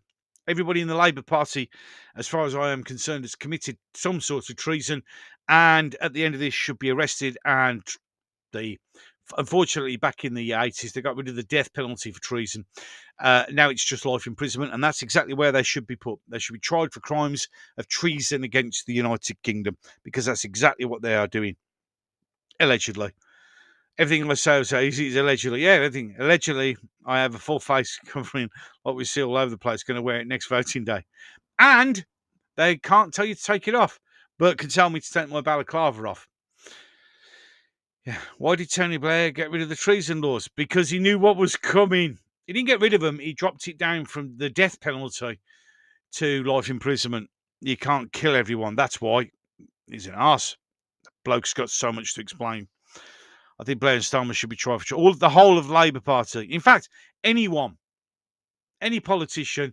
everybody in the Labour Party, as far as I am concerned, has committed some sort of treason, and at the end of this should be arrested. And unfortunately, back in the 80s, they got rid of the death penalty for treason. Now it's just life imprisonment, and that's exactly where they should be put. They should be tried for crimes of treason against the United Kingdom, because that's exactly what they are doing, allegedly. Everything I say is allegedly. Yeah, everything. Allegedly, I have a full face covering like we see all over the place, going to wear it next voting day. And they can't tell you to take it off, but can tell me to take my balaclava off. Yeah. Why did Tony Blair get rid of the treason laws? Because he knew what was coming. He didn't get rid of them. He dropped it down from the death penalty to life imprisonment. You can't kill everyone. That's why. He's an arse. The bloke's got so much to explain. I think Blair and Starmer should be tried for the whole of the Labour Party. In fact, any politician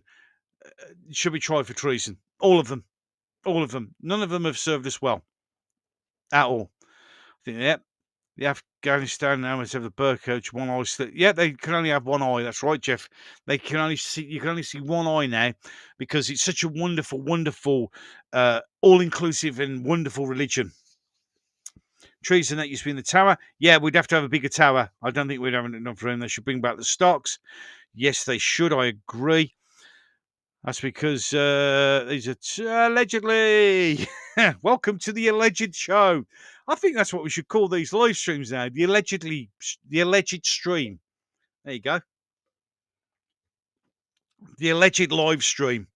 should be tried for treason. All of them. None of them have served us well at all. I think, yep. The Afghanistan now must have the Burkoach one eye slit. Yeah, they can only have one eye. That's right, Jeff. You can only see one eye now, because it's such a wonderful, wonderful, all-inclusive and wonderful religion. Treason that used to be in the tower. Yeah, we'd have to have a bigger tower. I don't think we'd have enough room. They should bring back the stocks. Yes, they should. I agree. That's because these are allegedly. Welcome to the alleged show. I think that's what we should call these live streams now. The alleged stream. There you go. The alleged live stream.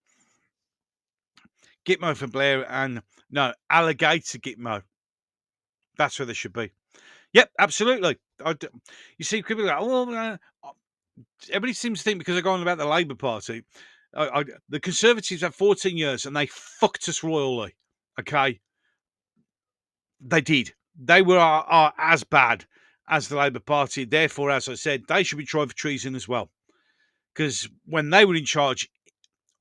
Gitmo for Blair and alligator Gitmo. That's where they should be. Yep, absolutely. You see, people are like, everybody seems to think because they're going about the Labour Party, the Conservatives had 14 years and they fucked us royally. Okay, they did. They were are as bad as the Labour Party. Therefore, as I said, they should be tried for treason as well. Because when they were in charge,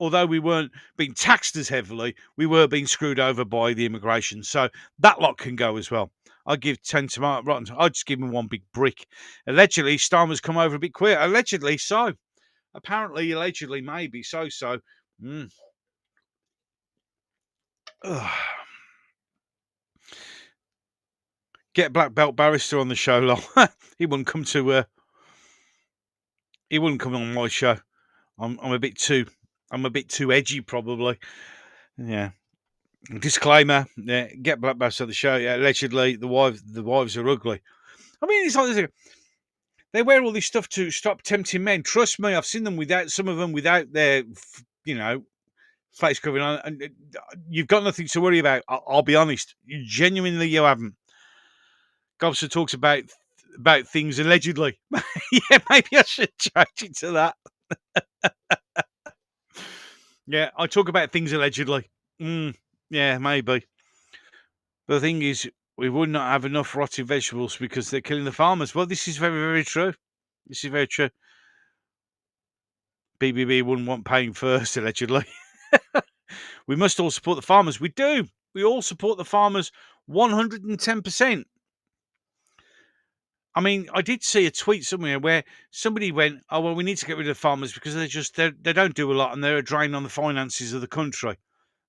although we weren't being taxed as heavily, we were being screwed over by the immigration. So that lot can go as well. I'd give 10 tomato rotten. I'd just give him one big brick. Allegedly, Starmer's come over a bit quicker. Allegedly, so. Apparently, allegedly, maybe. So. Get a black belt barrister on the show, lol. He wouldn't come on my show. I'm a bit too I'm a bit too edgy, probably. Yeah. Disclaimer: yeah, get black bass on the show. Yeah, allegedly, the wives are ugly. I mean, it's like they wear all this stuff to stop tempting men. Trust me, I've seen them without some of them without their, face covering on, and you've got nothing to worry about. I'll be honest, you haven't. Gobson talks about things allegedly. Yeah, maybe I should change it to that. Yeah, I talk about things allegedly. Yeah, maybe. But the thing is, we would not have enough rotting vegetables because they're killing the farmers. Well, this is very, very true. This is very true. BBB wouldn't want paying first, allegedly. We must all support the farmers. We do. We all support the farmers 110%. I mean, I did see a tweet somewhere where somebody went, "Oh well, we need to get rid of the farmers because they don't do a lot and they're a drain on the finances of the country."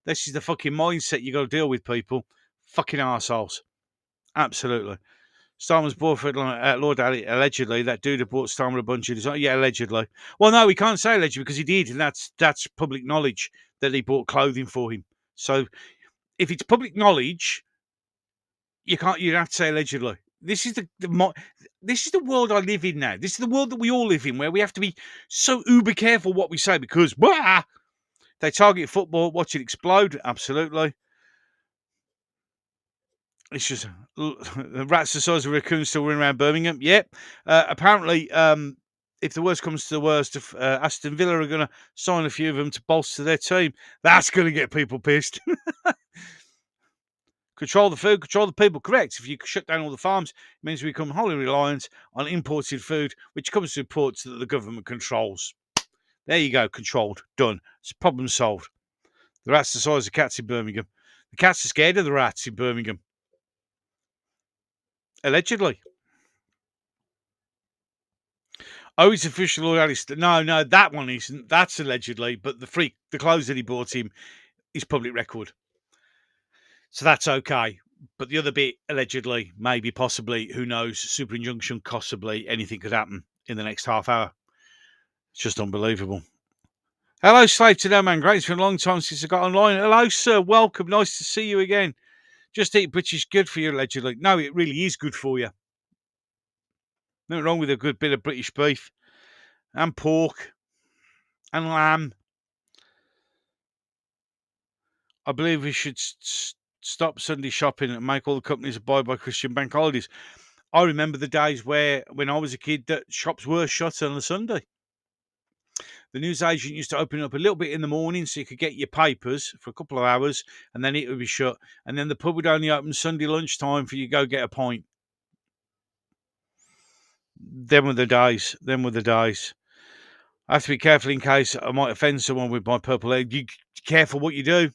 This is the fucking mindset you got to deal with, people. Fucking arseholes. Absolutely. Starmer's boyfriend, Lord Ali, allegedly, that dude that bought Starmer a bunch of design. Yeah, allegedly. Well, no, we can't say allegedly because he did, and that's public knowledge that he bought clothing for him. So if it's public knowledge, you have to say allegedly. This is this is the world I live in now. This is the world that we all live in, where we have to be so uber careful what we say because they target football, watch it explode. Absolutely. It's just the rats the size of raccoons still running around Birmingham. Yep. Apparently, if the worst comes to the worst, if Aston Villa are going to sign a few of them to bolster their team, that's going to get people pissed. Control the food, control the people. Correct. If you shut down all the farms, it means we become wholly reliant on imported food, which comes to ports that the government controls. There you go. Controlled. Done. It's problem solved. The rats the size of cats in Birmingham. The cats are scared of the rats in Birmingham. Allegedly. Oh, it's official Lord Alistair. No, that one isn't. That's allegedly. But the clothes that he bought him is public record. So that's okay. But the other bit, allegedly, maybe, possibly, who knows, super injunction, possibly, anything could happen in the next half hour. It's just unbelievable. Hello, Slave to No Man. Great. It's been a long time since I got online. Hello, sir. Welcome. Nice to see you again. Just eat British good for you, allegedly. No, it really is good for you. Nothing wrong with a good bit of British beef and pork and lamb. I believe we should stop Sunday shopping and make all the companies abide by Christian bank holidays. I remember the days when I was a kid, that shops were shut on a Sunday. The newsagent used to open up a little bit in the morning so you could get your papers for a couple of hours, and then it would be shut. And then the pub would only open Sunday lunchtime for you to go get a pint. Them were the days. I have to be careful in case I might offend someone with my purple hair. You careful what you do.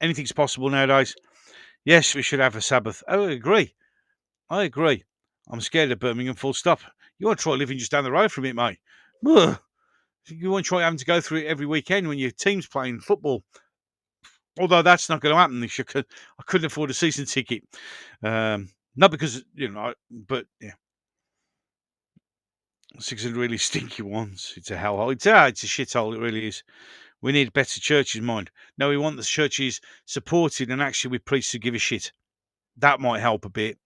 Anything's possible nowadays. Yes, we should have a Sabbath. Oh, I agree. I'm scared of Birmingham, full stop. You want to try living just down the road from it, mate? Ugh. You want to try having to go through it every weekend when your team's playing football. Although that's not going to happen this year. I couldn't afford a season ticket. Not because, but yeah. 600 really stinky ones. It's a hellhole. It's a shithole. It really is. We need better churches, mind. No, we want the churches supported and actually with priests who give a shit. That might help a bit.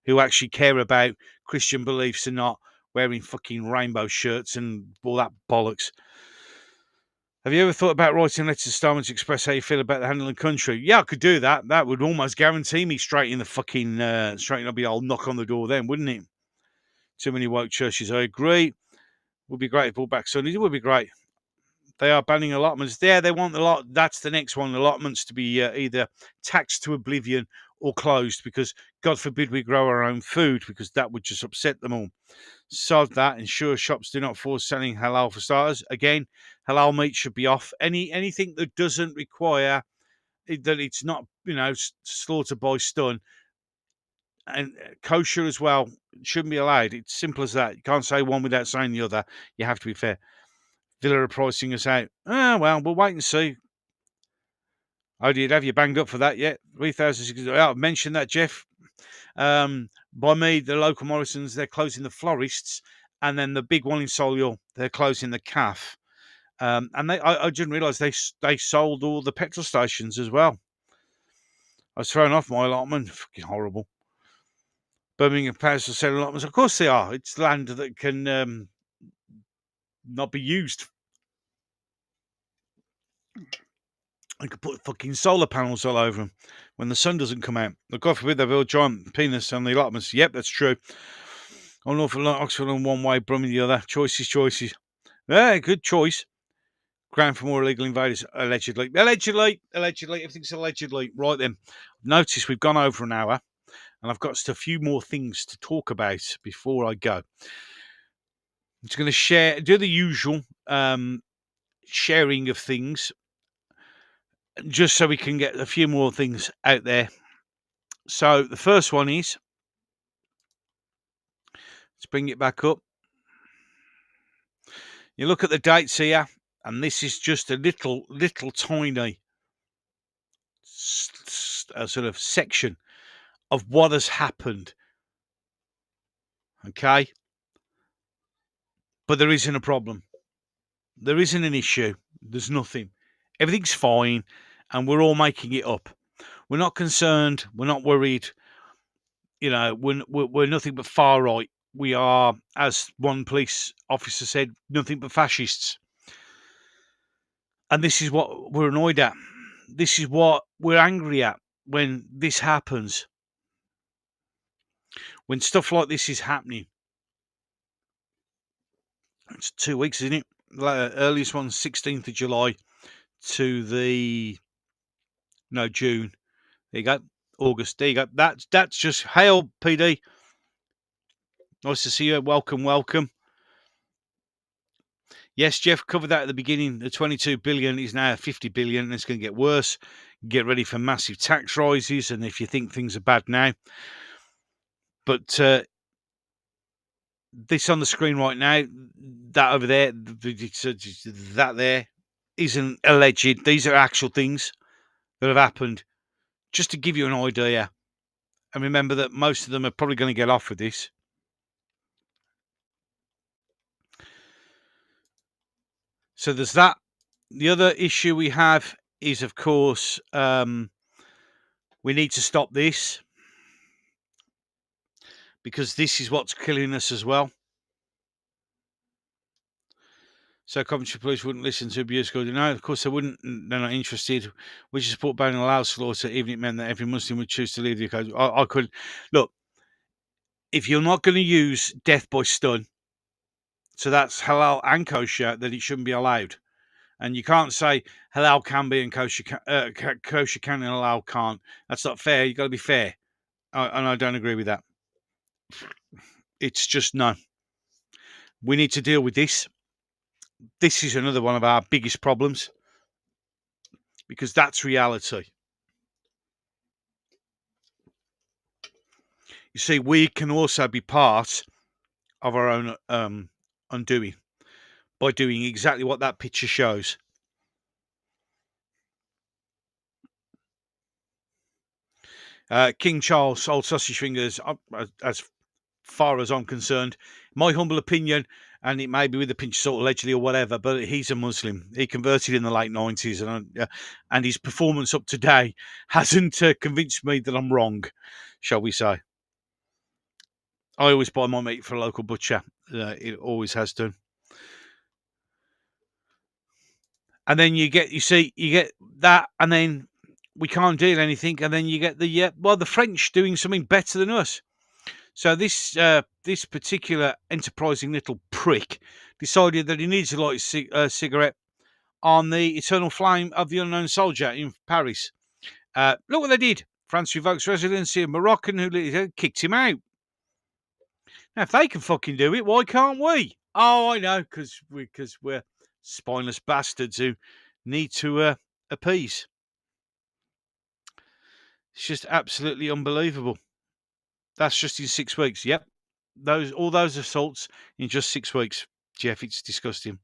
Who actually care about Christian beliefs and not wearing fucking rainbow shirts and all that bollocks. Have you ever thought about writing letters to Starman to express how you feel about the handling country? Yeah, I could do that. That would almost guarantee me straight in the old knock on the door then, wouldn't it? Too many woke churches. I agree. Would be great if brought back Sundays. It would be great. They are banning allotments. There, they want that's the next one. Allotments to be either taxed to oblivion or closed because, God forbid, we grow our own food because that would just upset them all. Solve that. Ensure shops do not force selling halal for starters. Again, halal meat should be off. Anything that doesn't require that it's not, slaughtered by stun, and kosher as well shouldn't be allowed. It's simple as that. You can't say one without saying the other. You have to be fair. Villa are pricing us out. Well, we'll wait and see. Oh, did have you banged up for that yet? 3,600. I've mentioned that, Jeff. By me, the local Morrisons, they're closing the florists, and then the big one in Solihull, they're closing the calf. And I didn't realise they sold all the petrol stations as well. I was thrown off my allotment. Fucking horrible. Birmingham Council selling allotments. Of course they are. It's land that can not be used. I could put fucking solar panels all over them when the sun doesn't come out. God forbid they build giant penis on the allotments. Yep, that's true. On Norfolk, Oxford on one way, Brummie the other. Choices. Yeah, good choice. Ground for more illegal invaders, allegedly. Everything's allegedly. Right then. Notice we've gone over an hour, and I've got just a few more things to talk about before I go. I'm just going to do the usual sharing of things, just so we can get a few more things out there. So the first one is, let's bring it back up. You look at the dates here, and this is just a little tiny sort of section of what has happened. Okay? But there isn't a problem. There isn't an issue. There's nothing. Everything's fine, and we're all making it up. We're not concerned. We're not worried. You know, we're nothing but far right. We are, as one police officer said, nothing but fascists. And this is what we're annoyed at. This is what we're angry at when this happens. When stuff like this is happening. It's 2 weeks, isn't it? The earliest one's 16th of July to June. There you go. August. There you go. That's just hail, PD. Nice to see you. Welcome. Yes, Jeff covered that at the beginning. The 22 billion is now 50 billion, and it's going to get worse. Get ready for massive tax rises, and if you think things are bad now. But this on the screen right now, that over there, that there isn't alleged. These are actual things that have happened. Just to give you an idea. And remember that most of them are probably going to get off with this. So there's that. The other issue we have is, of course, we need to stop this, because this is what's killing us as well. So Coventry Police wouldn't listen to abuse. No, of course they wouldn't. They're not interested. We just support banning allowed slaughter, even if it meant that every Muslim would choose to leave the country. I could look. If you're not going to use death by stun, so that's halal and kosher, that it shouldn't be allowed. And you can't say halal can be and kosher can and halal can't. That's not fair. You've got to be fair. And I don't agree with that. It's just no. We need to deal with this. This is another one of our biggest problems, because that's reality. You see, we can also be part of our own undoing by doing exactly what that picture shows. King Charles, old sausage fingers, as far as I'm concerned, my humble opinion, and it may be with a pinch of salt allegedly or whatever, but he's a Muslim. He converted in the late 90s, and his performance up to date hasn't convinced me that I'm wrong, shall we say. I always buy my meat from a local butcher. It always has done. And then you get that, and then we can't deal anything, and then you get the French doing something better than us. So this particular enterprising little prick decided that he needs to light a cigarette on the eternal flame of the unknown soldier in Paris. Look what they did. France revokes residency of Moroccan who kicked him out. Now, if they can fucking do it, why can't we? Oh, I know, because we're spineless bastards who need to appease. It's just absolutely unbelievable. That's just in 6 weeks. Yep. All those assaults in just 6 weeks. Jeff, it's disgusting.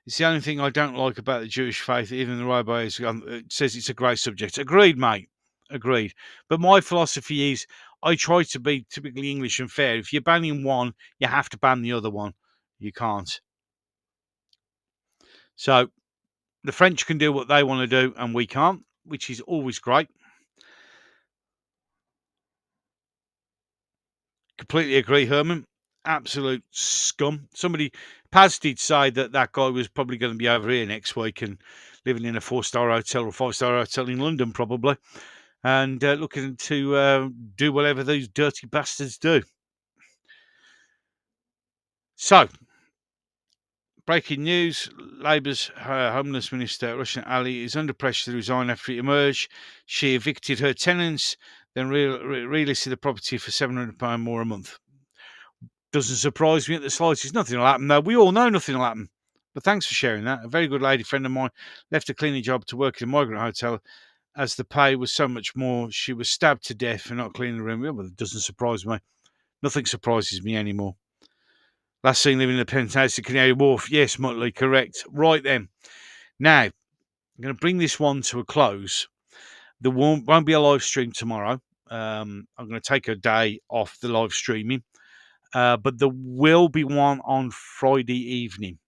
It's the only thing I don't like about the Jewish faith. Even the rabbi says it's a great subject. Agreed, mate. Agreed. But my philosophy is I try to be typically English and fair. If you're banning one, you have to ban the other one. You can't. So the French can do what they want to do and we can't, which is always great. Completely agree, Herman. Absolute scum. Paz did say that guy was probably going to be over here next week and living in a 4-star hotel or 5-star hotel in London, probably, and looking to do whatever these dirty bastards do. So, breaking news: Labour's Homeless Minister, Russian Ali, is under pressure to resign after it emerged she evicted her tenants, then relisted the property for £700 more a month. Doesn't surprise me at the slightest. Nothing will happen, though. We all know nothing will happen. But thanks for sharing that. A very good lady friend of mine left a cleaning job to work in a migrant hotel as the pay was so much more. She was stabbed to death for not cleaning the room. Well, it doesn't surprise me. Nothing surprises me anymore. Last seen living in a penthouse at Canary Wharf. Yes, Muttley, correct. Right then. Now, I'm going to bring this one to a close. There won't be a live stream tomorrow. I'm going to take a day off the live streaming. But there will be one on Friday evening,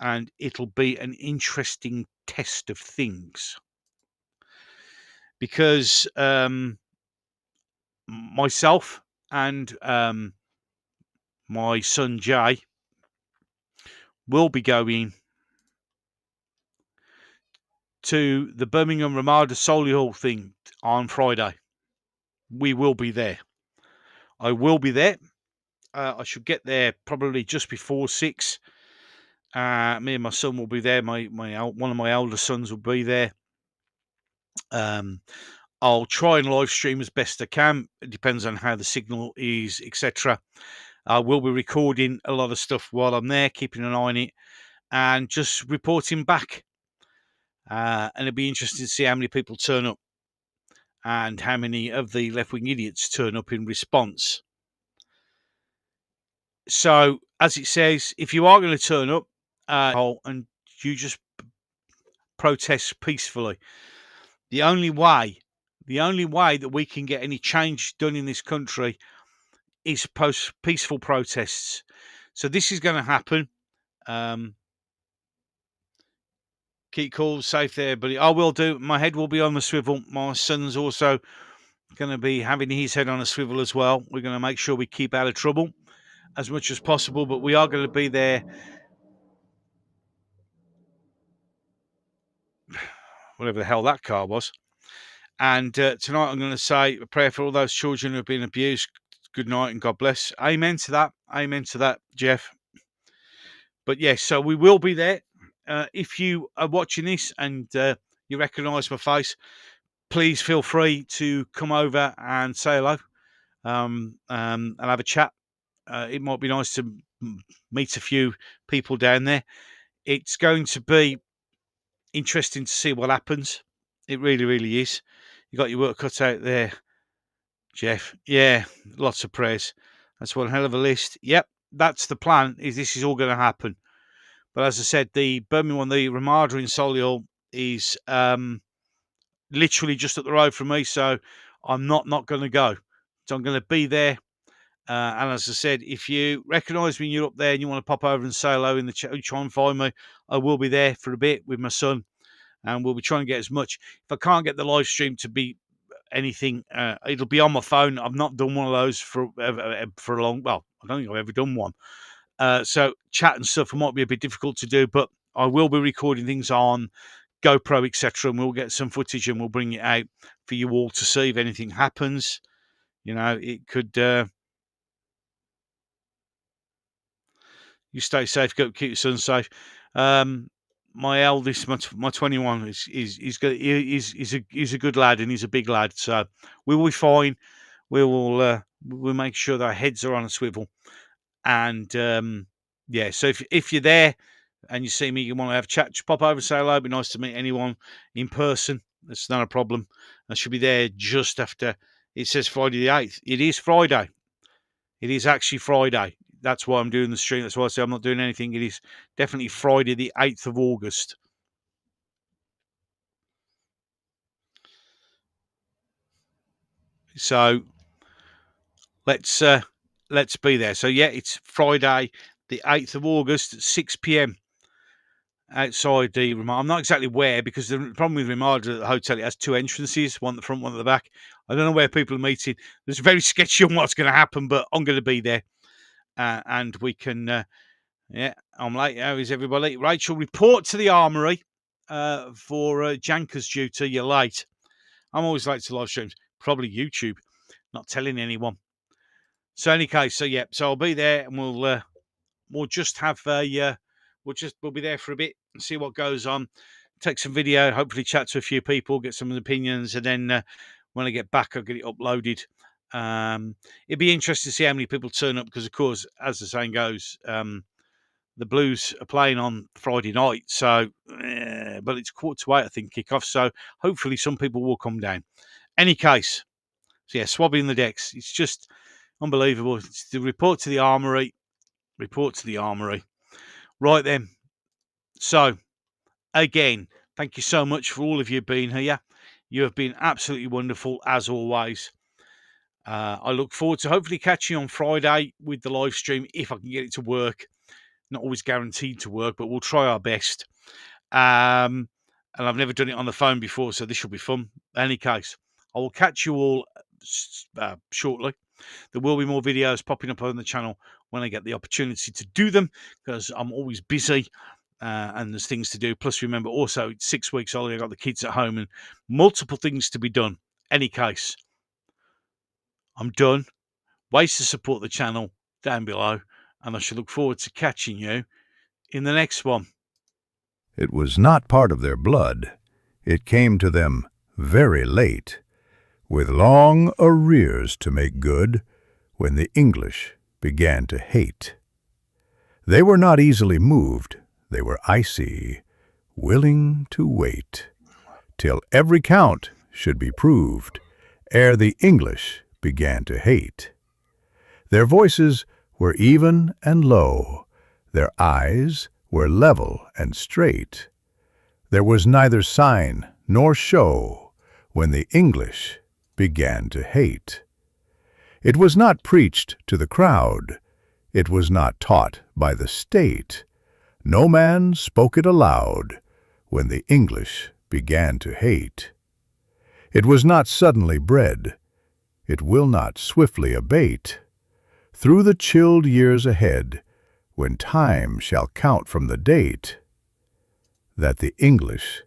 and it'll be an interesting test of things because myself and my son Jay will be going to the Birmingham Ramada Solihull thing on Friday. We will be there. I will be there. I should get there probably just before 6. Me and my son will be there. One of my elder sons will be there. I'll try and live stream as best I can. It depends on how the signal is, etc. I will be recording a lot of stuff while I'm there, keeping an eye on it, and just reporting back. And it'll be interesting to see how many people turn up and how many of the left-wing idiots turn up in response. So, as it says, if you are going to turn up and you just protest peacefully, the only way that we can get any change done in this country is peaceful protests. So this is going to happen. Keep cool, safe there, buddy. I will do. My head will be on the swivel. My son's also going to be having his head on a swivel as well. We're going to make sure we keep out of trouble as much as possible, but we are going to be there. Whatever the hell that car was. And tonight I'm going to say a prayer for all those children who have been abused. Good night and God bless. Amen to that. Amen to that, Jeff. But yes, so we will be there. If you are watching this and you recognise my face, please feel free to come over and say hello and have a chat. It might be nice to meet a few people down there. It's going to be interesting to see what happens. It really, really is. You got your work cut out there, Jeff. Yeah, lots of prayers. That's one hell of a list. Yep, that's the plan. This is all going to happen. But as I said, the Birmingham one, the Ramada in Solihull, is literally just up the road from me, so I'm not going to go. So I'm going to be there. And as I said, if you recognise me and you're up there and you want to pop over and say hello in the chat, try and find me. I will be there for a bit with my son, and we'll be trying to get as much. If I can't get the live stream to be anything, it'll be on my phone. I've not done one of those for a long. Well, I don't think I've ever done one. So chat and stuff might be a bit difficult to do, but I will be recording things on GoPro, etc., and we'll get some footage and we'll bring it out for you all to see if anything happens. You know, it could. You stay safe. Go keep your son safe. My eldest, my 21, he's a good lad and he's a big lad. So we will be fine. We'll make sure that our heads are on a swivel. And yeah, so if you're there and you see me, you want to have a chat, just pop over and say hello. It'd be nice to meet anyone in person. That's not a problem. I should be there just after. It says Friday the 8th. It is Friday. It is actually Friday. That's why I'm doing the stream. That's why I say I'm not doing anything. It is definitely Friday the 8th of August. So let's be there. So yeah, it's Friday the 8th of August at 6 p.m. outside the Ramada. I'm not exactly where, because the problem with Ramada at the hotel, it has 2 entrances, one at the front, one at the back. I don't know where people are meeting. It's very sketchy on what's going to happen, but I'm going to be there, and we can. Yeah, I'm late. How is everybody? Rachel, report to the armory for Janker's duty. You're late. I'm always late to live streams. Probably YouTube. Not telling anyone. So, any case, so yeah, so I'll be there, and we'll just have a we'll be there for a bit and see what goes on. Take some video, hopefully chat to a few people, get some opinions, and then when I get back, I'll get it uploaded. It'd be interesting to see how many people turn up, because, of course, as the saying goes, the Blues are playing on Friday night, so but it's 7:45, I think, kick-off. So hopefully some people will come down. Any case, so yeah, swabbing the decks. It's just unbelievable. It's the report to the armory. Report to the armory. Right then. So again, thank you so much for all of you being here. You have been absolutely wonderful, as always. I look forward to hopefully catching you on Friday with the live stream, if I can get it to work. Not always guaranteed to work, but we'll try our best. And I've never done it on the phone before, so this should be fun. In any case, I will catch you all shortly. There will be more videos popping up on the channel when I get the opportunity to do them, because I'm always busy and there's things to do. Plus, remember, also, it's 6 weeks holiday. I've got the kids at home and multiple things to be done. Any case, I'm done. Ways to support the channel down below, and I shall look forward to catching you in the next one. It was not part of their blood. It came to them very late, with long arrears to make good, when the English began to hate. They were not easily moved, they were icy, willing to wait, till every count should be proved, ere the English began to hate. Their voices were even and low, their eyes were level and straight. There was neither sign nor show when the English began to hate. It was not preached to the crowd, it was not taught by the state. No man spoke it aloud when the English began to hate. It was not suddenly bred, it will not swiftly abate. Through the chilled years ahead, when time shall count from the date that the English